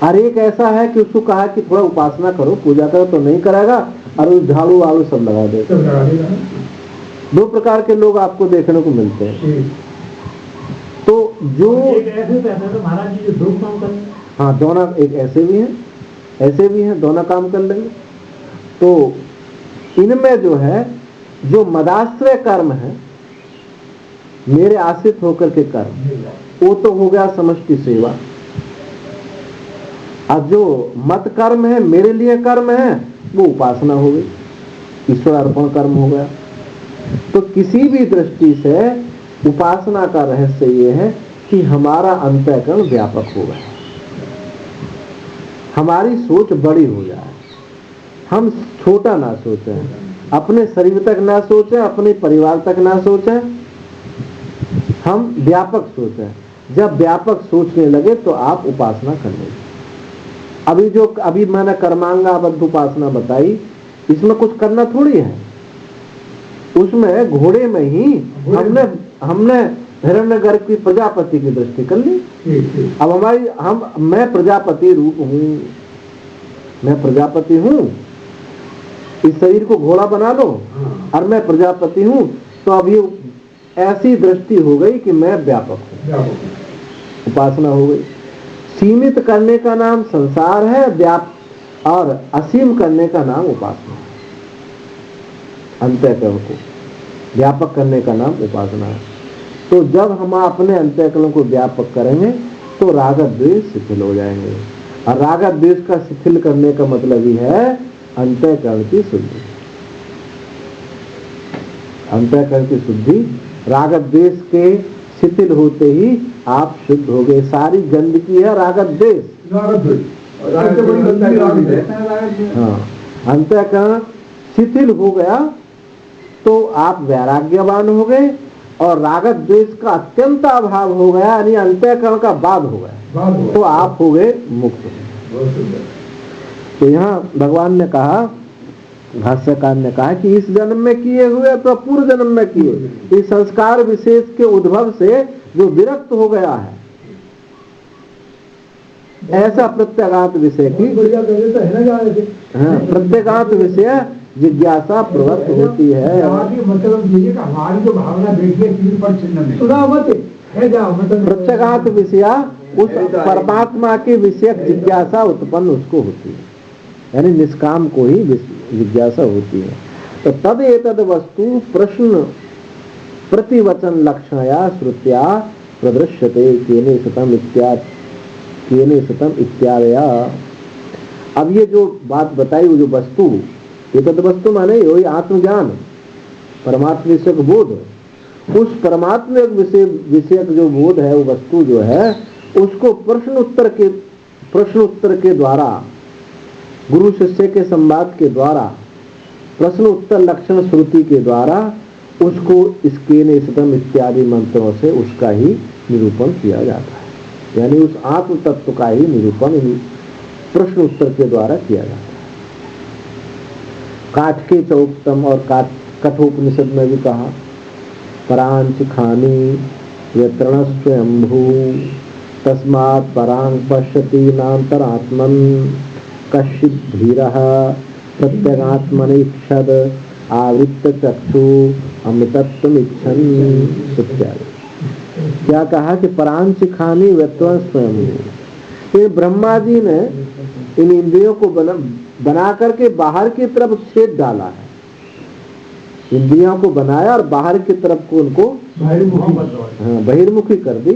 और एक ऐसा है कि उसको कहा कि थोड़ा उपासना करो, पूजा करो, तो नहीं कराएगा, और झाड़ू वाड़ू सब लगा देगा। 2 प्रकार के लोग आपको देखने को मिलते हैं। तो जो ऐसे तो महाराज जी जो 2 काम करते, हाँ, दोनों एक ऐसे भी हैं, दोनों काम कर लेंगे। तो इनमें जो है, जो मदाश्रय कर्म है, मेरे आश्रित होकर के कर्म, वो तो हो गया समष्टि सेवा। अब जो मत कर्म है, मेरे लिए कर्म है, वो उपासना हो गई, ईश्वर अर्पण कर्म हो गया। तो किसी भी दृष्टि से उपासना का रहस्य ये है कि हमारा अंतःकरण व्यापक हो गया, हमारी सोच बड़ी हो जाए, हम छोटा ना सोचें, अपने शरीर तक ना सोचें, अपने परिवार तक ना सोचें, हम व्यापक सोचें। जब व्यापक सोचने लगे तो आप उपासना कर लेंगे। अभी मैंने कर्मांगाबद्ध उपासना बताई, इसमें कुछ करना थोड़ी है। उसमें घोड़े में ही हमने हिरण्यगर्भ की प्रजापति की दृष्टि कर ली। अब मैं प्रजापति रूप हूँ, मैं प्रजापति हूँ, इस शरीर को घोड़ा बना लो और मैं प्रजापति हूँ, तो अब ये ऐसी दृष्टि हो गई कि मैं व्यापक हूँ, उपासना हो गई। सीमित करने का नाम संसार है, और असीम करने का नाम उपासना है। अंतःकरण को व्यापक करने का नाम उपासना है। तो जब हम अपने अंतःकरण को व्यापक करेंगे तो राग द्वेष शिथिल हो जाएंगे, और राग द्वेष का शिथिल करने का मतलब ही है अंतःकरण की शुद्धि। अंतःकरण की शुद्धि, राग द्वेष के शिथिल होते ही आप शुद्ध हो गए। सारी गंदगी है राग द्वेष। हाँ, अंतःकरण शिथिल हो गया तो आप वैराग्यवान हो गए, और राग द्वेष का अत्यंत अभाव हो गया, यानी अंतःकरण का बाध हो गया, तो आप हो गए मुक्त। तो यहाँ भगवान ने कहा, भाष्यकार ने कहा कि इस जन्म में किए हुए तो पूर्व जन्म में किए, इस संस्कार विशेष के उद्भव से जो विरक्त हो गया है, ऐसा प्रत्यगांत विषय की, हाँ, प्रत्यगांत विषय जिज्ञासा प्रवृत्त होती है। मतलब ये हमारी जो भावना देखिए प्रत्यगांत विषय उस परमात्मा के विषय जिज्ञासा उत्पन्न उसको होती है, यानी निष्काम को ही जिज्ञासा होती है। तो तद एतद वस्तु प्रश्न प्रतिवचन लक्षणया श्रुत्या प्रदृश्यते केने सतम इत्यादया। अब ये जो बात बताई, वो जो वस्तु, एतद वस्तु माने वही आत्मज्ञान, परमात्मा विषयक बोध, उस परमात्मा विषयक जो बोध है, वो वस्तु जो है, उसको प्रश्न उत्तर के द्वारा, गुरु शिष्य के संवाद के द्वारा, प्रश्न उत्तर लक्षण श्रुति के द्वारा उसको इसके निस्तम इत्यादि मंत्रों से उसका ही निरूपण किया जाता है। यानी उस आत्म तत्व का ही निरूपण प्रश्न उत्तर के द्वारा किया जाता है। काठ के चौकतम और कठोपनिषद में भी कहा, परांच खानी यत्रण स्वयंभू तस्मात् परांग पश्यति नान्तरात्मन कश्चित् धीरः प्रत्यगात्मनीक्षद आवृत्त चक्षु अमृतत्वम इच्छन् इत्यादि। क्या कहा कि परांच खानी व्यत्वं स्वयंभू। ये ब्रह्मा जी ने इन इंद्रियों को बना करके बाहर की तरफ छेद डाला है, इंद्रियों को बनाया और बाहर की तरफ को उनको बहिर्मुखी कर दी,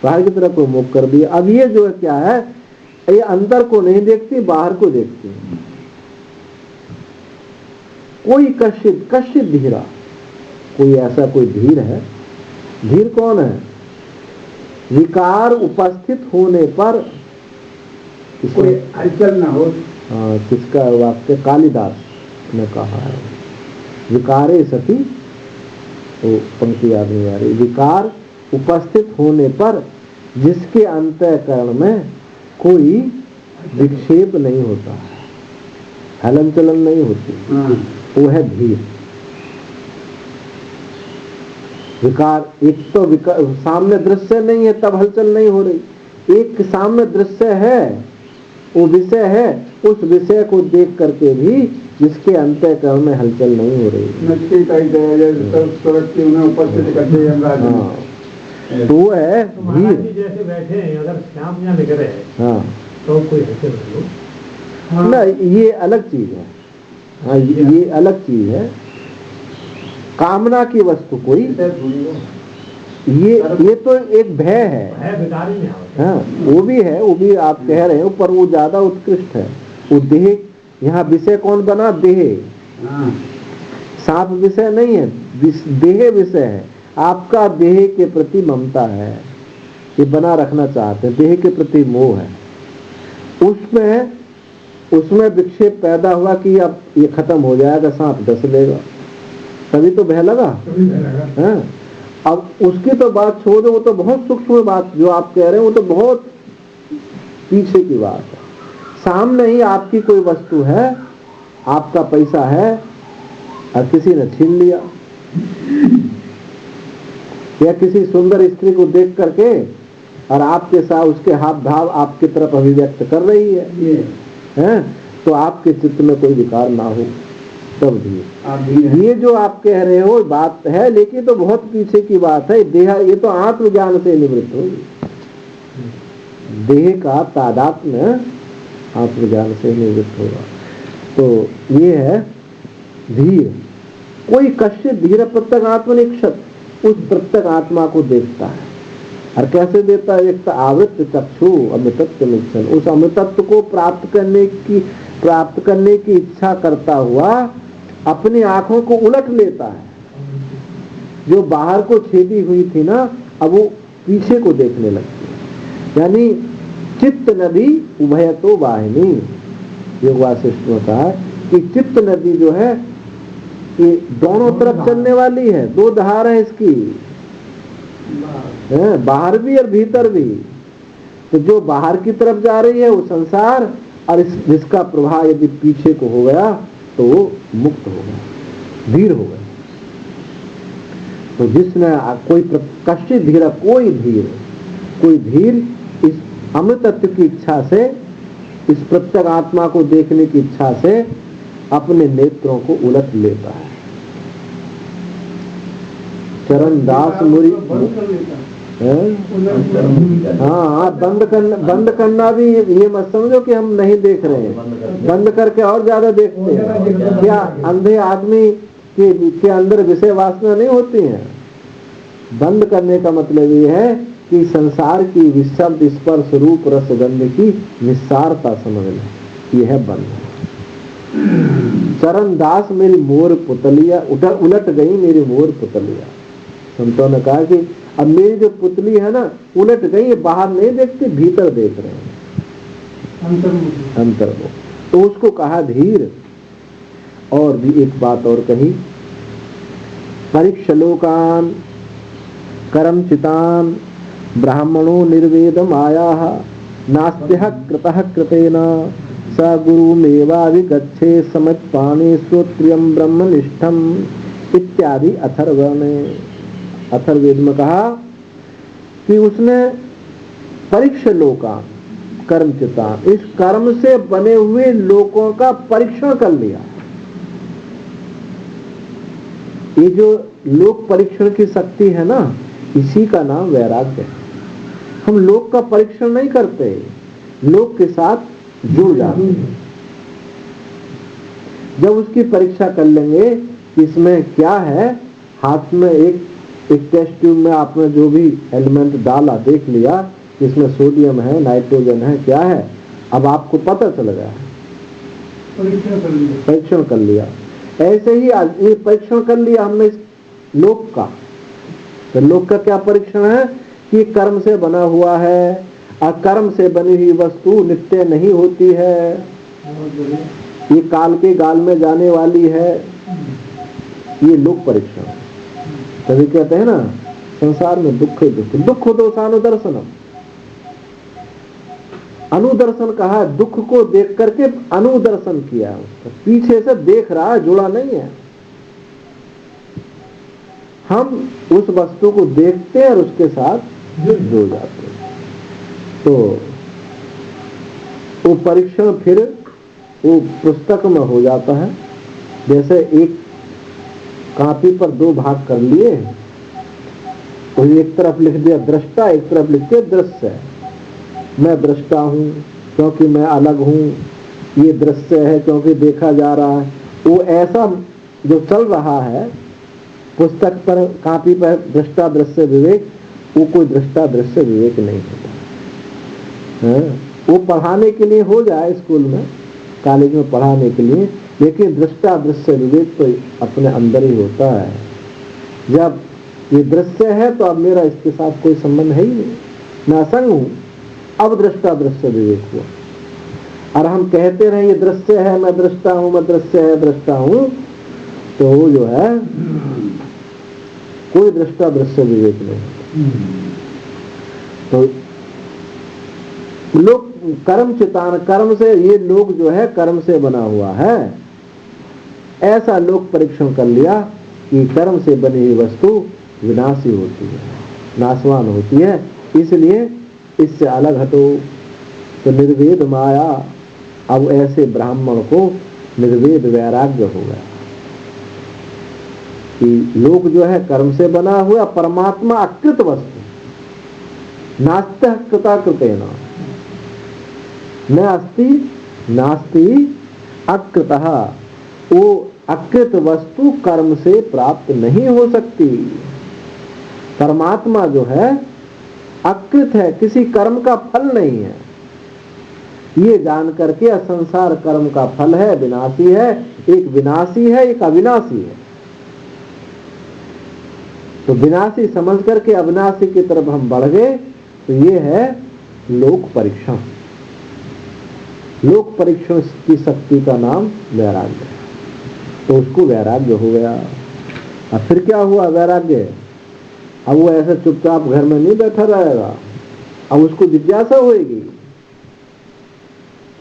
बाहर की तरफ को मुख कर दिया। अब ये जो है क्या है, ये अंदर को नहीं देखती, बाहर को देखती है। कोई कश्चित धीरा, कोई ऐसा कोई धीर है। धीर कौन है? विकार उपस्थित होने पर कोई हलचल ना हो। किसका वाक्य? कालिदास ने कहा है, विकारे सती, तो पंक्ति याद नहीं आ रही। विकार उपस्थित होने पर जिसके अंतःकरण में कोई विक्षेप नहीं होता, हलन चलन नहीं होती, वो है धीर। विकार, एक तो सामने दृश्य नहीं है तब हलचल नहीं हो रही, एक सामने दृश्य है, वो विषय है, उस विषय को देख करके भी जिसके अंतःकरण में हलचल नहीं हो रही। तो वो है धीर। जैसे बैठे हैं, अगर श्याम यहाँ लिख रहे हैं, हाँ तो कोई हंसे ना, ये अलग चीज है। हाँ, ये अलग चीज है। कामना की वस्तु कोई, ये तो एक भय है। विकारी में हाँ, वो भी है, वो भी आप कह रहे हो, पर वो ज्यादा उत्कृष्ट है। वो देह, यहाँ विषय कौन बना? देह। सांप विषय नहीं है, देह विषय है। आपका देह के प्रति ममता है, ये बना रखना चाहते हैं, देह के प्रति मोह है। उसमें विक्षेप पैदा हुआ कि अब ये खत्म हो जाएगा, सांप डस लेगा, तभी तो भय लगा। हाँ, अब उसकी तो बात छोड़ दो, वो तो बहुत सूक्ष्म बात जो आप कह रहे हैं, वो तो बहुत पीछे की बात है। सामने ही आपकी कोई वस्तु है, आपका पैसा है और किसी ने छीन लिया, या किसी सुंदर स्त्री को देख करके और आपके साथ उसके हाव भाव आपकी तरफ अभिव्यक्त कर रही है, तो आपके चित्त में कोई विकार ना हो, तब भी ये जो आप कह रहे हो बात है, लेकिन तो बहुत पीछे की बात है। देह, ये तो आत्मज्ञान से निवृत्त होगी। देह का तादात्म्य आत्मज्ञान से निवृत्त होगा। तो ये है धीर। कोई कश्चित धीर प्रत्यक आत्मनिक्षत, उस प्रत्यक आत्मा को देखता है। और कैसे देता है? एक आवृत्त चक्षु अमृतत्व मिक्षण, उस अमृतत्व को प्राप्त करने की इच्छा करता हुआ अपनी आंखों को उलट लेता है। जो बाहर को छेदी हुई थी ना, अब वो पीछे को देखने लगती है। यानी चित्त नदी उभयतो वाहिनी, योग वासिष्ठ होता है कि चित्त नदी जो है ये दोनों तरफ चलने वाली है, दो धार है इसकी, बाहर भी और भीतर भी। तो जो बाहर की तरफ जा रही है वो संसार, और जिसका प्रभाव यदि पीछे को हो गया तो वो मुक्त हो गया, धीर हो गया। तो जिसने कोई कश्चित धीर, कोई धीर इस अमृतत्व की इच्छा से, इस प्रत्यक आत्मा को देखने की इच्छा से अपने नेत्रों को उलट लेता है। चरण दास मुरी, हाँ, बंद करना भी ये मत समझो कि हम नहीं देख रहे हैं, बंद करके और ज्यादा देखते हैं। क्या अंधे आदमी के अंदर विषय वासना नहीं होती है? बंद करने का मतलब ये है कि संसार की विशब्द स्पर्श रूप रस गंध की निस्सारता समझना, ये है बंद। चरण दास मेरी मोर पुतलिया, उलट गई मेरी मोर पुतलिया। संतों ने कहा कि अब मेरी जो पुतली है ना, उलट गई, ये बाहर नहीं देखते, भीतर देख रहे हैं, अंतर को। तो उसको कहा धीर। और भी एक बात और कही, परीक्षलोकान करमचितान ब्राह्मणो निर्वेदम आयाः नास्त्यः कृतः कृतेन स गुरुमेवाभिगच्छे समत्पाने श्रोत्रियं ब्रह्मनिष्ठम इत्यादि अथर्ववेद में कहा कि उसने परीक्षा लोका कर्मचितान, इस कर्म से बने हुए लोकों का परीक्षण कर लिया। ये जो लोक परीक्षण की शक्ति है ना, इसी का नाम वैराग्य है। हम लोक का परीक्षण नहीं करते, लोक के साथ जुड़ जाते हैं। जब उसकी परीक्षा कर लेंगे इसमें क्या है, हाथ में एक टेस्ट ट्यूब में आपने जो भी एलिमेंट डाला, देख लिया इसमें सोडियम है, नाइट्रोजन है, क्या है, अब आपको पता चल गया है, परीक्षण कर लिया। ऐसे ही ये परीक्षण कर लिया हमने इस लोक का। तो लोक का क्या परीक्षण है कि कर्म से बना हुआ है, और कर्म से बनी हुई वस्तु नित्य नहीं होती है, ये काल के गाल में जाने वाली है, ये लोक परीक्षण है। तभी कहते हैं ना, संसार में दुख दुख दोषानुदर्शनम, अनुदर्शन कहा, दुख को देख करके अनुदर्शन किया, उसका पीछे से देख रहा है, जुड़ा नहीं है। हम उस वस्तु को देखते हैं और उसके साथ जुड़ जाते हैं। तो वो परीक्षण फिर वो पुस्तक में हो जाता है। जैसे एक कापी पर दो भाग कर लिए तो एक तरफ लिख दिया दृष्टा, एक तरफ लिख दिया दृश्य। मैं दृष्टा हूँ क्योंकि मैं अलग हूँ, ये दृश्य है क्योंकि देखा जा रहा है। वो ऐसा जो चल रहा है पुस्तक पर, कापी पर, दृष्टा दृश्य विवेक, वो कोई दृष्टा दृश्य विवेक नहीं होता है। वो पढ़ाने के लिए हो जाए स्कूल में, कॉलेज में पढ़ाने के लिए, लेकिन दृष्टा दृश्य विवेक तो अपने अंदर ही होता है। जब ये दृश्य है तो अब मेरा इसके साथ कोई संबंध है ही नहीं, मैं असंग हूं, अब दृष्टा दृश्य विवेक हुआ। और हम कहते रहे ये दृश्य है, मैं दृष्टा हूं, मैं दृश्य है, दृष्टा हूं, तो वो जो है कोई दृष्टा दृश्य विवेक नहीं। तो लोग कर्म चितान, कर्म से, ये लोग जो है कर्म से बना हुआ है, ऐसा लोग परीक्षण कर लिया कि कर्म से बनी हुई वस्तु विनाशी होती है, नाशवान होती है, इसलिए इससे अलग हटो। तो निर्वेद माया, अब ऐसे ब्राह्मण को निर्वेद वैराग्य हो गया कि लोग जो है कर्म से बना हुआ, परमात्मा अकृत वस्तु, नास्ति कृता कृतेन, न अस्ति नास्ति अकृतः, वो अकृत वस्तु कर्म से प्राप्त नहीं हो सकती। परमात्मा जो है अकृत है, किसी कर्म का फल नहीं है, ये जान करके असंसार कर्म का फल है, विनाशी है, एक विनाशी है, एक अविनाशी है। तो विनाशी समझ करके अविनाशी की तरफ हम बढ़ गए, तो ये है लोक परीक्षण। लोक परीक्षण की शक्ति का नाम वैराग्य है। तो उसको वैराग्य हो गया। अब फिर क्या हुआ वैराग्य? अब वो ऐसे चुपचाप घर में नहीं बैठा रहेगा, अब उसको जिज्ञासा होगी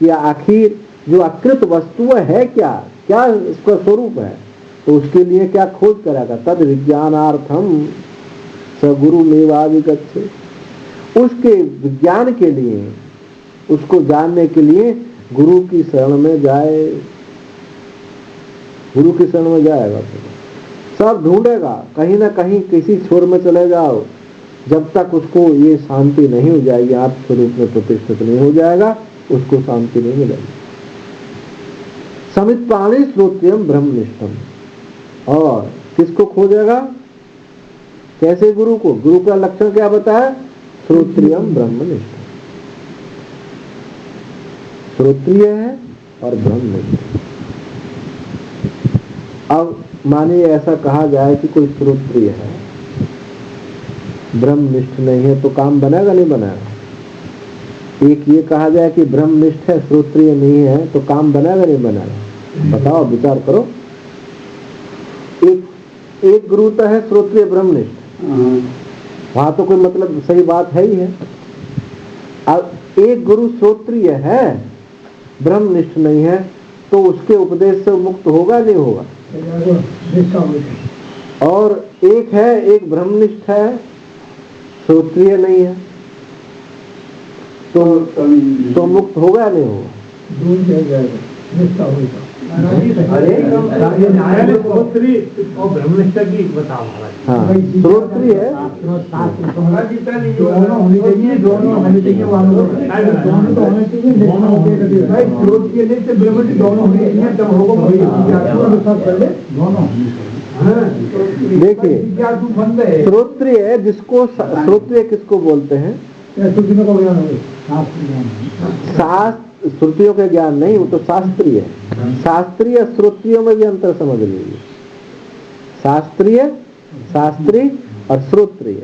कि आखिर जो अकृत वस्तु है क्या, क्या इसका स्वरूप है। तो उसके लिए क्या खोज करेगा? तद विज्ञानार्थम स गुरु मेवाविगच्छे, उसके विज्ञान के लिए, उसको जानने के लिए गुरु की शरण में जाए। गुरु की शरण में जाएगा तो सब ढूंढेगा, कहीं ना कहीं किसी छोर में चले जाओ, जब तक उसको ये शांति नहीं हो जाएगी, आप स्वरूप में प्रतिष्ठित नहीं हो जाएगा, उसको शांति नहीं मिलेगी। समित प्राणी श्रोत्यम ब्रह्मनिष्ठम, और किसको खोजेगा? कैसे? गुरु को। गुरु का लक्षण क्या बताया? श्रोत्रियम ब्रह्मनिष्ठम, श्रोत्रिय है और ब्रह्मनिष्ठ। अब मानिए ऐसा कहा जाए कि कोई श्रोत्रिय है, ब्रह्मनिष्ठ नहीं है, तो काम बनेगा नहीं बनेगा? एक ये कहा जाए कि ब्रह्मनिष्ठ है, श्रोत्रिय नहीं है, तो काम बनेगा नहीं बनेगा? बताओ, विचार करो। एक गुरु तो है श्रोत्रिय ब्रह्मनिष्ठ, वहां तो कोई मतलब सही बात है ही है। अब एक गुरु श्रोत्रिय है, ब्रह्मनिष्ठ नहीं है, तो उसके उपदेश से मुक्त होगा नहीं होगा? और एक है, एक ब्रह्मनिष्ठ है, श्रोत्रिय नहीं है, तो मुक्त होगा नहीं होगा? ब्रह्मनिष्ठ की बताओ। हाँ, श्रोत्रिय है, देखिए श्रोत्रिय है, जिसको श्रोत्रिय किसको बोलते हैं? शास्त्र श्रुतियों के ज्ञान नहीं, वो तो शास्त्रीय है। शास्त्रीय श्रोत्रियों में भी अंतर समझ लीजिए। शास्त्रीय, शास्त्री और श्रोत्रिय।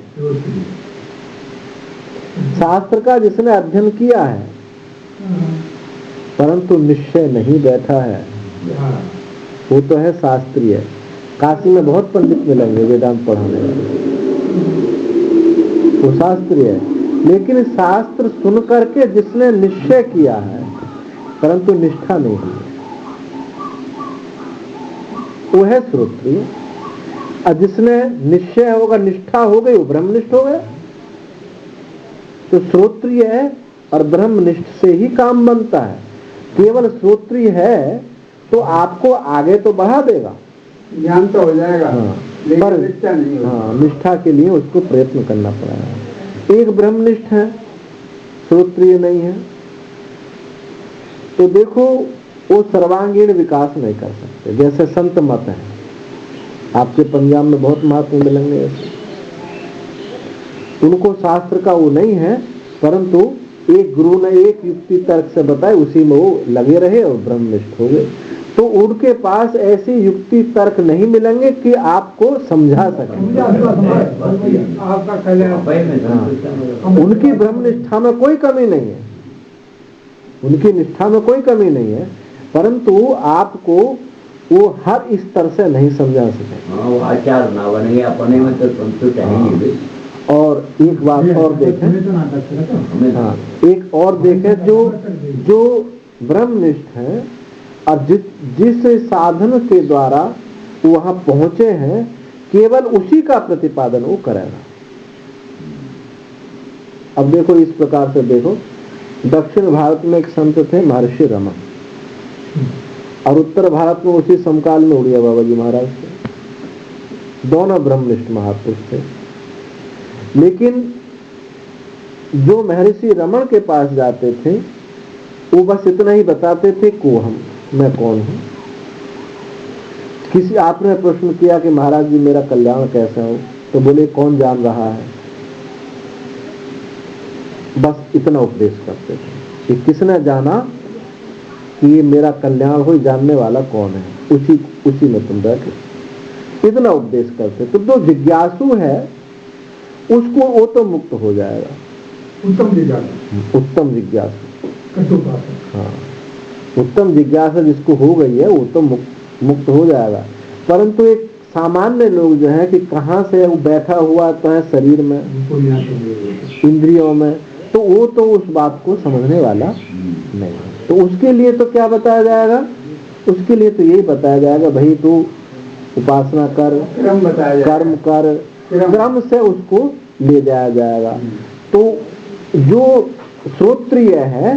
शास्त्र का जिसने अध्ययन किया है परंतु निश्चय नहीं बैठा है, वो तो है शास्त्रीय। काशी में बहुत पंडित मिलेंगे वेदांत पढ़ाने वाले, वो शास्त्रीय है। लेकिन शास्त्र सुन करके जिसने निश्चय किया है परंतु निष्ठा नहीं हुई, वो है श्रोत्रिय। और जिसने निश्चय होगा, निष्ठा हो गई, वो ब्रह्मनिष्ठ हो गया। तो श्रोत्रिय है और ब्रह्मनिष्ठ से ही काम बनता है। केवल श्रोत्रिय है तो आपको आगे तो बढ़ा देगा, ज्ञान तो हो जाएगा। हाँ, पर निष्ठा नहीं होती। हाँ, निष्ठा के लिए उसको प्रयत्न करना पड़ा है। एक ब्रह्मनिष्ठ है, श्रोत्रिय नहीं है, तो देखो वो सर्वांगीण विकास नहीं कर सकते। जैसे संत मत है, आपके पंजाब में बहुत महात्मा मिलेंगे ऐसे, उनको शास्त्र का वो नहीं है, परंतु एक गुरु ने एक युक्ति तर्क से बताए, उसी में वो लगे रहे और ब्रह्मनिष्ठ हो गए। तो उनके पास ऐसी युक्ति तर्क नहीं मिलेंगे कि आपको समझा सके। आपका कल्याण, उनकी ब्रह्मनिष्ठा में कोई कमी नहीं है, उनकी निष्ठा में कोई कमी नहीं है, परंतु आपको वो हर स्तर से नहीं समझा सके। आचार ना बने अपने में तो संतुष्ट है। और एक बात और देखें, हाँ, एक और देखें, जो ब्रह्मनिष्ठ है और जिस साधन के द्वारा वहां पहुंचे हैं, केवल उसी का प्रतिपादन वो करेगा। अब देखो इस प्रकार से देखो, दक्षिण भारत में एक संत थे महर्षि रमन, और उत्तर भारत में उसी समकाल में उड़िया बाबा जी महाराज थे। दोनों ब्रह्मनिष्ठ महापुरुष थे, लेकिन जो महर्षि रमन के पास जाते थे वो बस इतना ही बताते थे को हम, मैं कौन हूं। किसी आपने प्रश्न किया कि महाराज जी मेरा कल्याण कैसा हो, तो बोले कौन जान रहा है, बस इतना उपदेश करते थे कि किसने जाना कि ये मेरा कल्याण हो, जानने वाला कौन है, उसी में तुम बैठो, इतना उपदेश करते। तो जो जिज्ञासु है उसको वो तो मुक्त हो जाएगा, उत्तम जिज्ञासु, हाँ, उत्तम जिज्ञासा जिसको हो गई है वो तो मुक्त हो जाएगा। परंतु एक सामान्य लोग जो है कि कहाँ से वो बैठा हुआ तो है शरीर में, इंद्रियों में, तो वो तो उस बात को समझने वाला नहीं है। तो उसके लिए तो क्या बताया जाएगा, उसके लिए तो यही बताया जाएगा, भाई तू उपासना कर, कर्म कर, क्रम से उसको ले जाया जाएगा। तो जो श्रोत्रिय है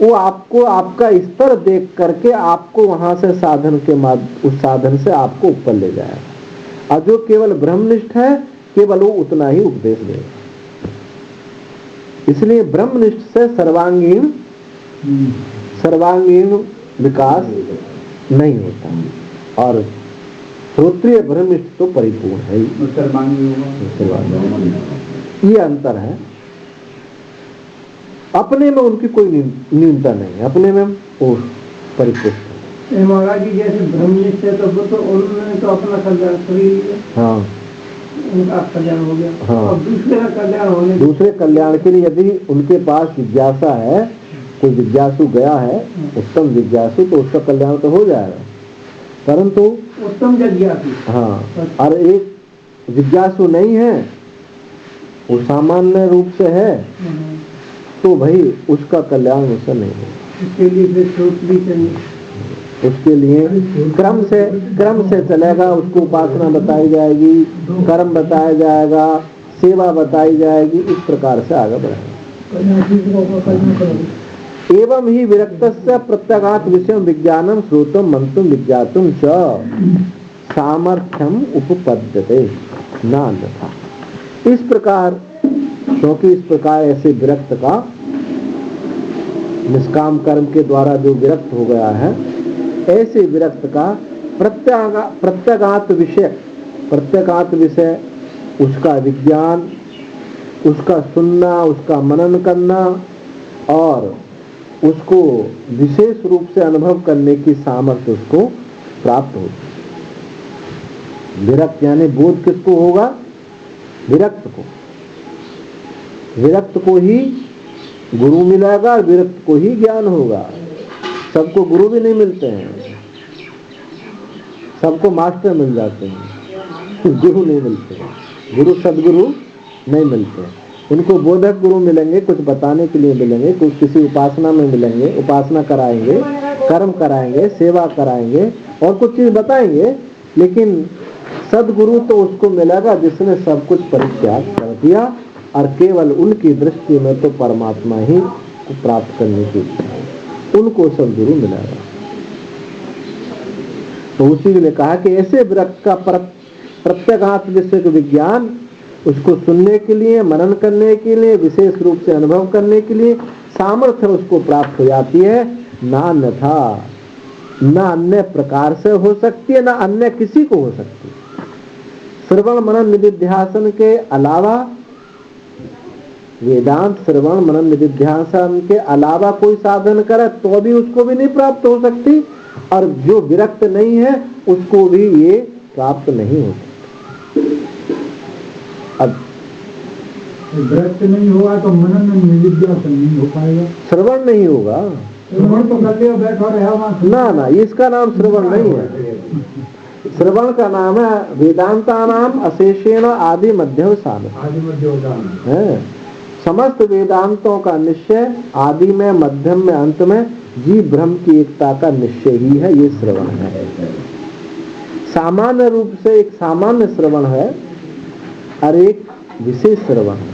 वो आपको आपका स्तर देख करके आपको वहां से साधन के उस साधन से आपको ऊपर ले जाएगा, और जो केवल ब्रह्मनिष्ठ है केवल वो उतना ही उपदेश देगा। इसलिए ब्रह्मनिष्ठ से सर्वांगीण विकास नहीं होता, और श्रोत्रिय ब्रह्मनिष्ठ तो परिपूर्ण है ही। ये अंतर है। अपने में उनकी कोई न्यूनता नहीं है, अपने में वो परिपुष्ट है। महाराज जी जैसे ब्रह्मनिष्ठ है तो वो तो उन्होंने तो अपना कल्याण कर ही लिया, हाँ, उनका कल्याण हो गया। हाँ, और दूसरे कल्याण के लिए यदि उनके पास जिज्ञासा है, कोई जिज्ञासु गया है, उत्तम जिज्ञासु, तो उसका कल्याण तो हो जाएगा। परंतु उत्तम जिज्ञासु, हाँ, और एक जिज्ञासु नहीं है, वो सामान्य रूप से है, तो भाई उसका कल्याण उससे नहीं है। उसके लिए फिर श्रोत्री चाहिए, उसके लिए क्रम से चलेगा, उसको उपासना बताई जाएगी, कर्म बताया जाएगा, सेवा बताई जाएगी, इस प्रकार से आगे बढ़ेगा। एवं ही विरक्तस्य प्रत्यगात् विषयं विज्ञानम श्रोतम मंतुम विज्ञातुम च सामर्थ्यम उपपद्यते न अन्यथा। इस प्रकार, क्योंकि इस प्रकार ऐसे विरक्त का, निष्काम कर्म के द्वारा जो विरक्त हो गया है, ऐसे विरक्त का प्रत्यगात विषय उसका विज्ञान, उसका सुनना, उसका मनन करना और उसको विशेष रूप से अनुभव करने की सामर्थ्य उसको प्राप्त होती। विरक्त यानी बोध किसको होगा? विरक्त को। विरक्त को ही गुरु मिलेगा, विरक्त को ही ज्ञान होगा। सबको गुरु भी नहीं मिलते हैं, सबको मास्टर मिल जाते हैं, गुरु नहीं मिलते, गुरु सदगुरु नहीं मिलते। उनको बोधक गुरु मिलेंगे, कुछ बताने के लिए मिलेंगे, कुछ किसी उपासना में मिलेंगे, उपासना कराएंगे, कर्म कराएंगे, सेवा कराएंगे और कुछ चीज बताएंगे, लेकिन सदगुरु तो उसको मिलेगा जिसने सब कुछ परित्याग कर दिया और केवल उनकी दृष्टि में तो परमात्मा ही को प्राप्त करने की इच्छा है, उनको सदगुरु मिलेगा। तो उसी ने कहा कि ऐसे विरक्त का प्रत्यगात्म विषय विज्ञान, उसको सुनने के लिए, मनन करने के लिए, विशेष रूप से अनुभव करने के लिए सामर्थ्य उसको प्राप्त हो जाती है। ना अन्यथा, ना अन्य प्रकार से हो सकती है, ना अन्य किसी को हो सकती है। श्रवण मनन निधिध्यासन के अलावा, वेदांत श्रवण मनन निधिध्यासन के अलावा कोई साधन करे तो भी उसको भी नहीं प्राप्त हो सकती, और जो विरक्त नहीं है उसको भी ये प्राप्त नहीं हो सकती। अब विरक्त नहीं होगा तो मनन निधिध्यासन नहीं हो पाएगा, श्रवण नहीं होगा। श्रवण तो करते हो बैठो रहे ना ना, इसका नाम श्रवण नहीं है। श्रवण का नाम है वेदांता नाम अशेषेण आदि मध्य है। समस्त वेदांतों का निश्चय आदि में, मध्यम में, अंत में जीव ब्रह्म की एकता का निश्चय ही है, ये श्रवण है। सामान्य रूप से एक सामान्य श्रवण है और एक विशेष श्रवण है।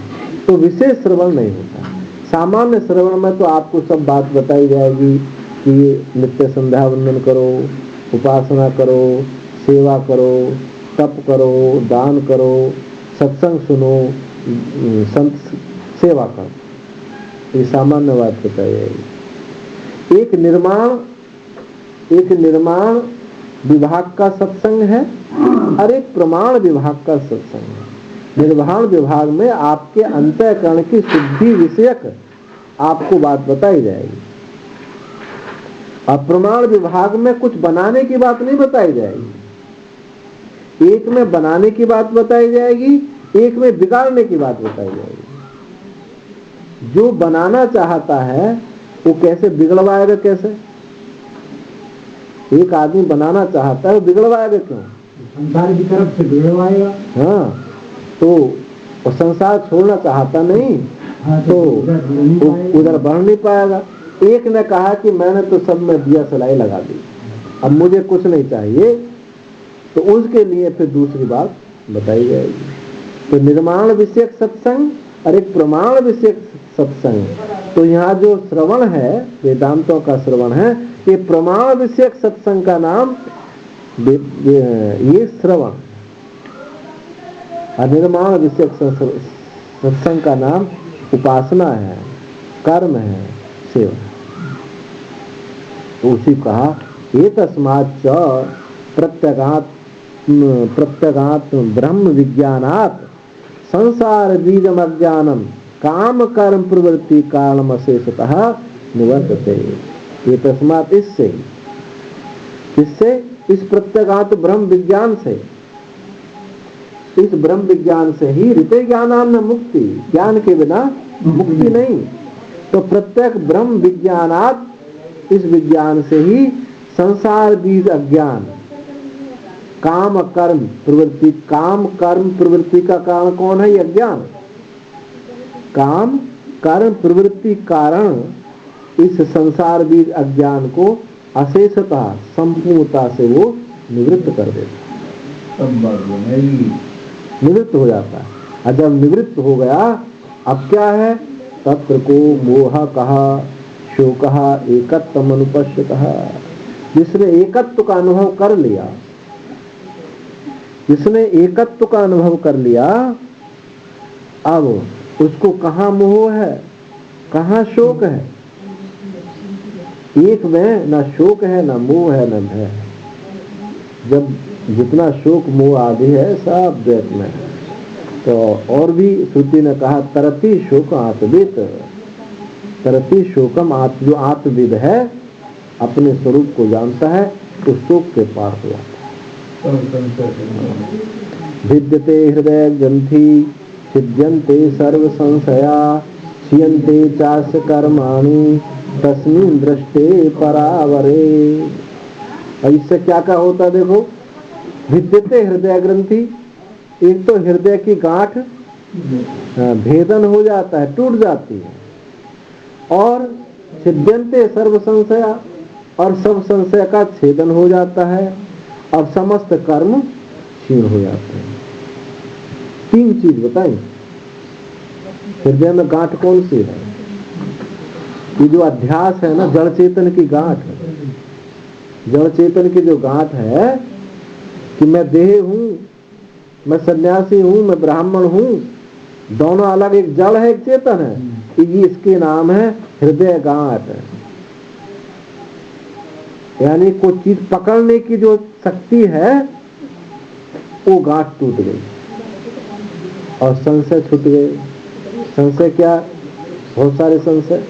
तो विशेष श्रवण नहीं होता। सामान्य श्रवण में तो आपको सब बात बताई जाएगी कि नित्य संध्या वंदन करो, उपासना करो, सेवा करो, तप करो, दान करो, सत्संग सुनो, संत सेवा करो, ये सामान्य बात बताई जाएगी। एक निर्माण विभाग का सत्संग है और एक प्रमाण विभाग का सत्संग है। निर्वाण विभाग में आपके अंतःकरण की शुद्धि विषयक आपको बात बताई जाएगी, और प्रमाण विभाग में कुछ बनाने की बात नहीं बताई जाएगी। एक में बनाने की बात बताई जाएगी, एक में बिगाड़ने की बात बताई जाएगी। जो बनाना चाहता है वो कैसे बिगड़वाएगा? कैसे? एक आदमी बनाना चाहता है, वो बिगड़वाएगा क्यों? संसार की तरफ से बिगड़वाएगा। हाँ, तो वो संसार छोड़ना चाहता नहीं, हाँ, तो उधर बढ़ नहीं पाएगा। एक ने कहा कि मैंने तो सब में दिया सलाई लगा दी, अब मुझे कुछ नहीं चाहिए, तो उसके लिए फिर दूसरी बात बताई जाएगी। तो निर्माण विषयक सत्संग और एक प्रमाण विषयक सत्संग। तो यहाँ जो श्रवण है, वेदांतों का श्रवण है, ये प्रमाण विषयक सत्संग का नाम ये श्रवण, और निर्माण विषयक सत्संग का नाम उपासना है, कर्म है, सेवा। तो उसी कहा ये तस्माच्च प्रत्यगात् ब्रह्म विज्ञानात् संसार बीजम अज्ञानम काम कर्म प्रवृत्ति कारणम अशेषतः निवर्तते। ये तस्मात् इससे इस प्रत्यगात् ब्रह्म विज्ञान से, इस ब्रह्म विज्ञान से ही ऋते ज्ञानान न मुक्ति, ज्ञान के बिना मुक्ति नहीं। तो प्रत्येक ब्रह्म विज्ञानात्, इस विज्ञान से ही संसार बीज अज्ञान, काम कर्म प्रवृत्ति, काम कर्म प्रवृत्ति का कारण कौन है? ये अज्ञान। काम कर्म प्रवृत्ति कारण इस संसार बीज अज्ञान को अशेषता, संपूर्णता से वो निवृत्त कर देता, निवृत्त हो जाता है। और जब निवृत्त हो गया, अब क्या है? तत्र को मोह कहा, शोकः एकत्वम अनुपश्यतः। जिसने एकत्व का अनुभव कर लिया, जिसने एकत्व का अनुभव कर लिया, अब उसको कहाँ मोह है, कहाँ शोक है? एक में न शोक है, न मोह है, न भय है। जब जितना शोक मोह आदि है सब द्वैत में है। तो और भी श्रुति ने कहा तरति शोक आत्मविद, तरति शोकम जो आत्मविद है, अपने स्वरूप को जानता है, तो शोक के पार हो जाता है। भिद्यते हृदय ग्रंथि छिद्यन्ते सर्व संशया क्षीयन्ते चास्य कर्माणि तस्मिन् दृष्टे परावरे। इससे क्या क्या होता है? देखो, भिद्यते हृदय ग्रंथि, एक तो हृदय की गांठ भेदन हो जाता है, टूट जाती है, और छिद्यन्ते सर्व संशया, और सब संशय का छेदन हो जाता है, और समस्त कर्म क्षीण हो जाते हैं। तीन चीज बताएं। हृदय में गांठ कौन सी है? ये जो अध्यास है ना, जड़ चेतन की गांठ, जड़ चेतन की जो गांठ है कि मैं देह हूं, मैं सन्यासी हूं, मैं ब्राह्मण हूं, दोनों अलग, एक जड़ है एक चेतन है। ये इसके नाम है हृदय गांठ। यानी कोई चीज पकड़ने की जो शक्ति है वो गांठ टूट गई और संशय छूट गए। संशय क्या? बहुत सारे संशय,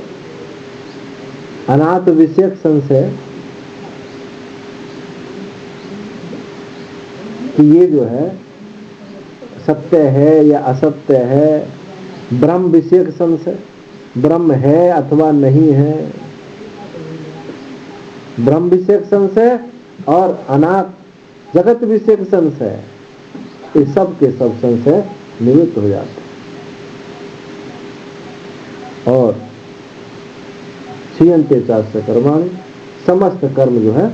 अनाथ विषयक संशय कि ये जो है सत्य है या असत्य है, ब्रह्म विषयक संशय, ब्रह्म है अथवा नहीं है, ब्रह्म विषयक संशय और अनाथ जगत विषयक संशय, ये सब के सब संशय निवृत्त हो जाते और क्षीयन्ते चास्य कर्माणि, समस्त कर्म जो है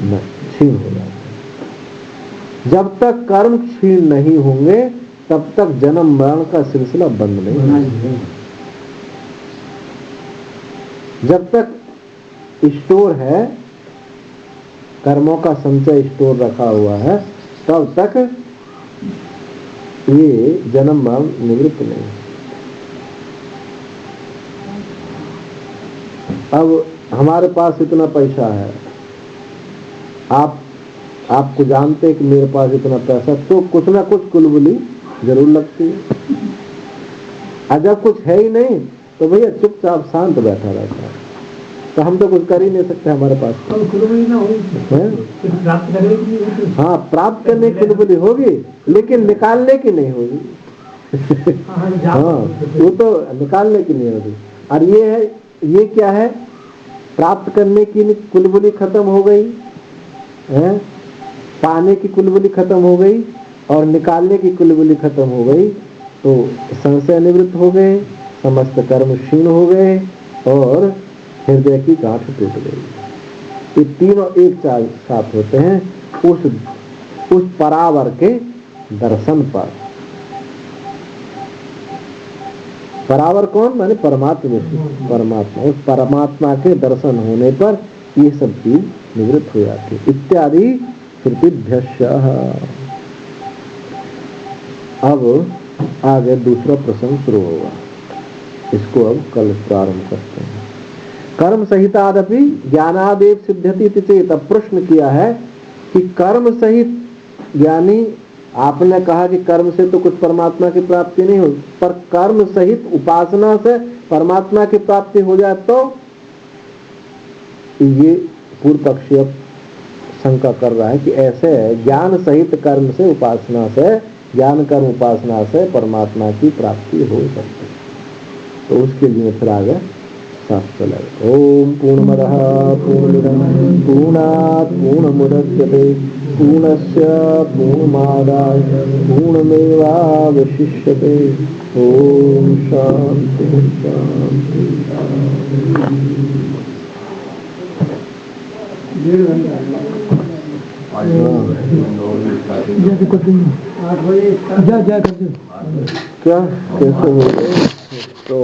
क्षीण हो जाते। जब तक कर्म क्षीण नहीं होंगे तब तक जन्म मरण का सिलसिला बंद नहीं होगा। जब तक स्टोर है, कर्मों का संचय स्टोर रखा हुआ है, तब तक ये जन्म मरण निवृत्त नहीं। अब हमारे पास इतना पैसा है, आपको जानते कि मेरे पास इतना पैसा, तो कुछ ना कुछ कुलबुली जरूर लगती है। और जब कुछ है ही नहीं तो भैया चुपचाप शांत बैठा रहता है, तो हम तो कुछ कर ही नहीं सकते हमारे पास। हाँ, प्राप्त करने की कुलबुली होगी लेकिन निकालने की नहीं होगी। हाँ, वो तो निकालने की नहीं होगी। और ये क्या है? प्राप्त करने की कुलबुली खत्म हो गई है, पाने की कुलबुली खत्म हो गई और निकालने की कुलबुली खत्म हो गई, तो संशय निवृत्त हो गए, समस्त कर्म क्षीण हो गए और हृदय की गांठ टूट गई। ये तीनों एक साथ होते हैं उस परावर के दर्शन पर। परावर कौन? माने परमात्मा। परमात्मा, उस परमात्मा के दर्शन होने पर ये सब चीज निवृत्त हो जाती है। इत्यादि श्रुतिभ्यः। अब आगे दूसरा प्रसंग शुरू होगा, इसको अब कल प्रारंभ करते हैं। कर्म सहितादपि ज्ञानादेव सिद्ध्यति इति चेत। अब प्रश्न किया है कि कर्म सहित, यानी आपने कहा कि कर्म से तो कुछ परमात्मा की प्राप्ति नहीं हो, पर कर्म सहित उपासना से परमात्मा की प्राप्ति हो जाए तो? ये पूर्व पक्षी अब शंका कर रहा है कि ऐसे ज्ञान सहित कर्म से, उपासना से, ज्ञान कर्म उपासना से परमात्मा की प्राप्ति हो सकती है। तो उसके लिए फिर आगे शास्त्र लगे। ओम पूर्णमदः पूर्णमिदं पूर्णात् पूर्णमुदच्यते पूर्णस्य पूर्णमादाय पूर्णमेवावशिष्यते। ओम शांति शांति। 1.5 घंटा क्या कैसे हो तो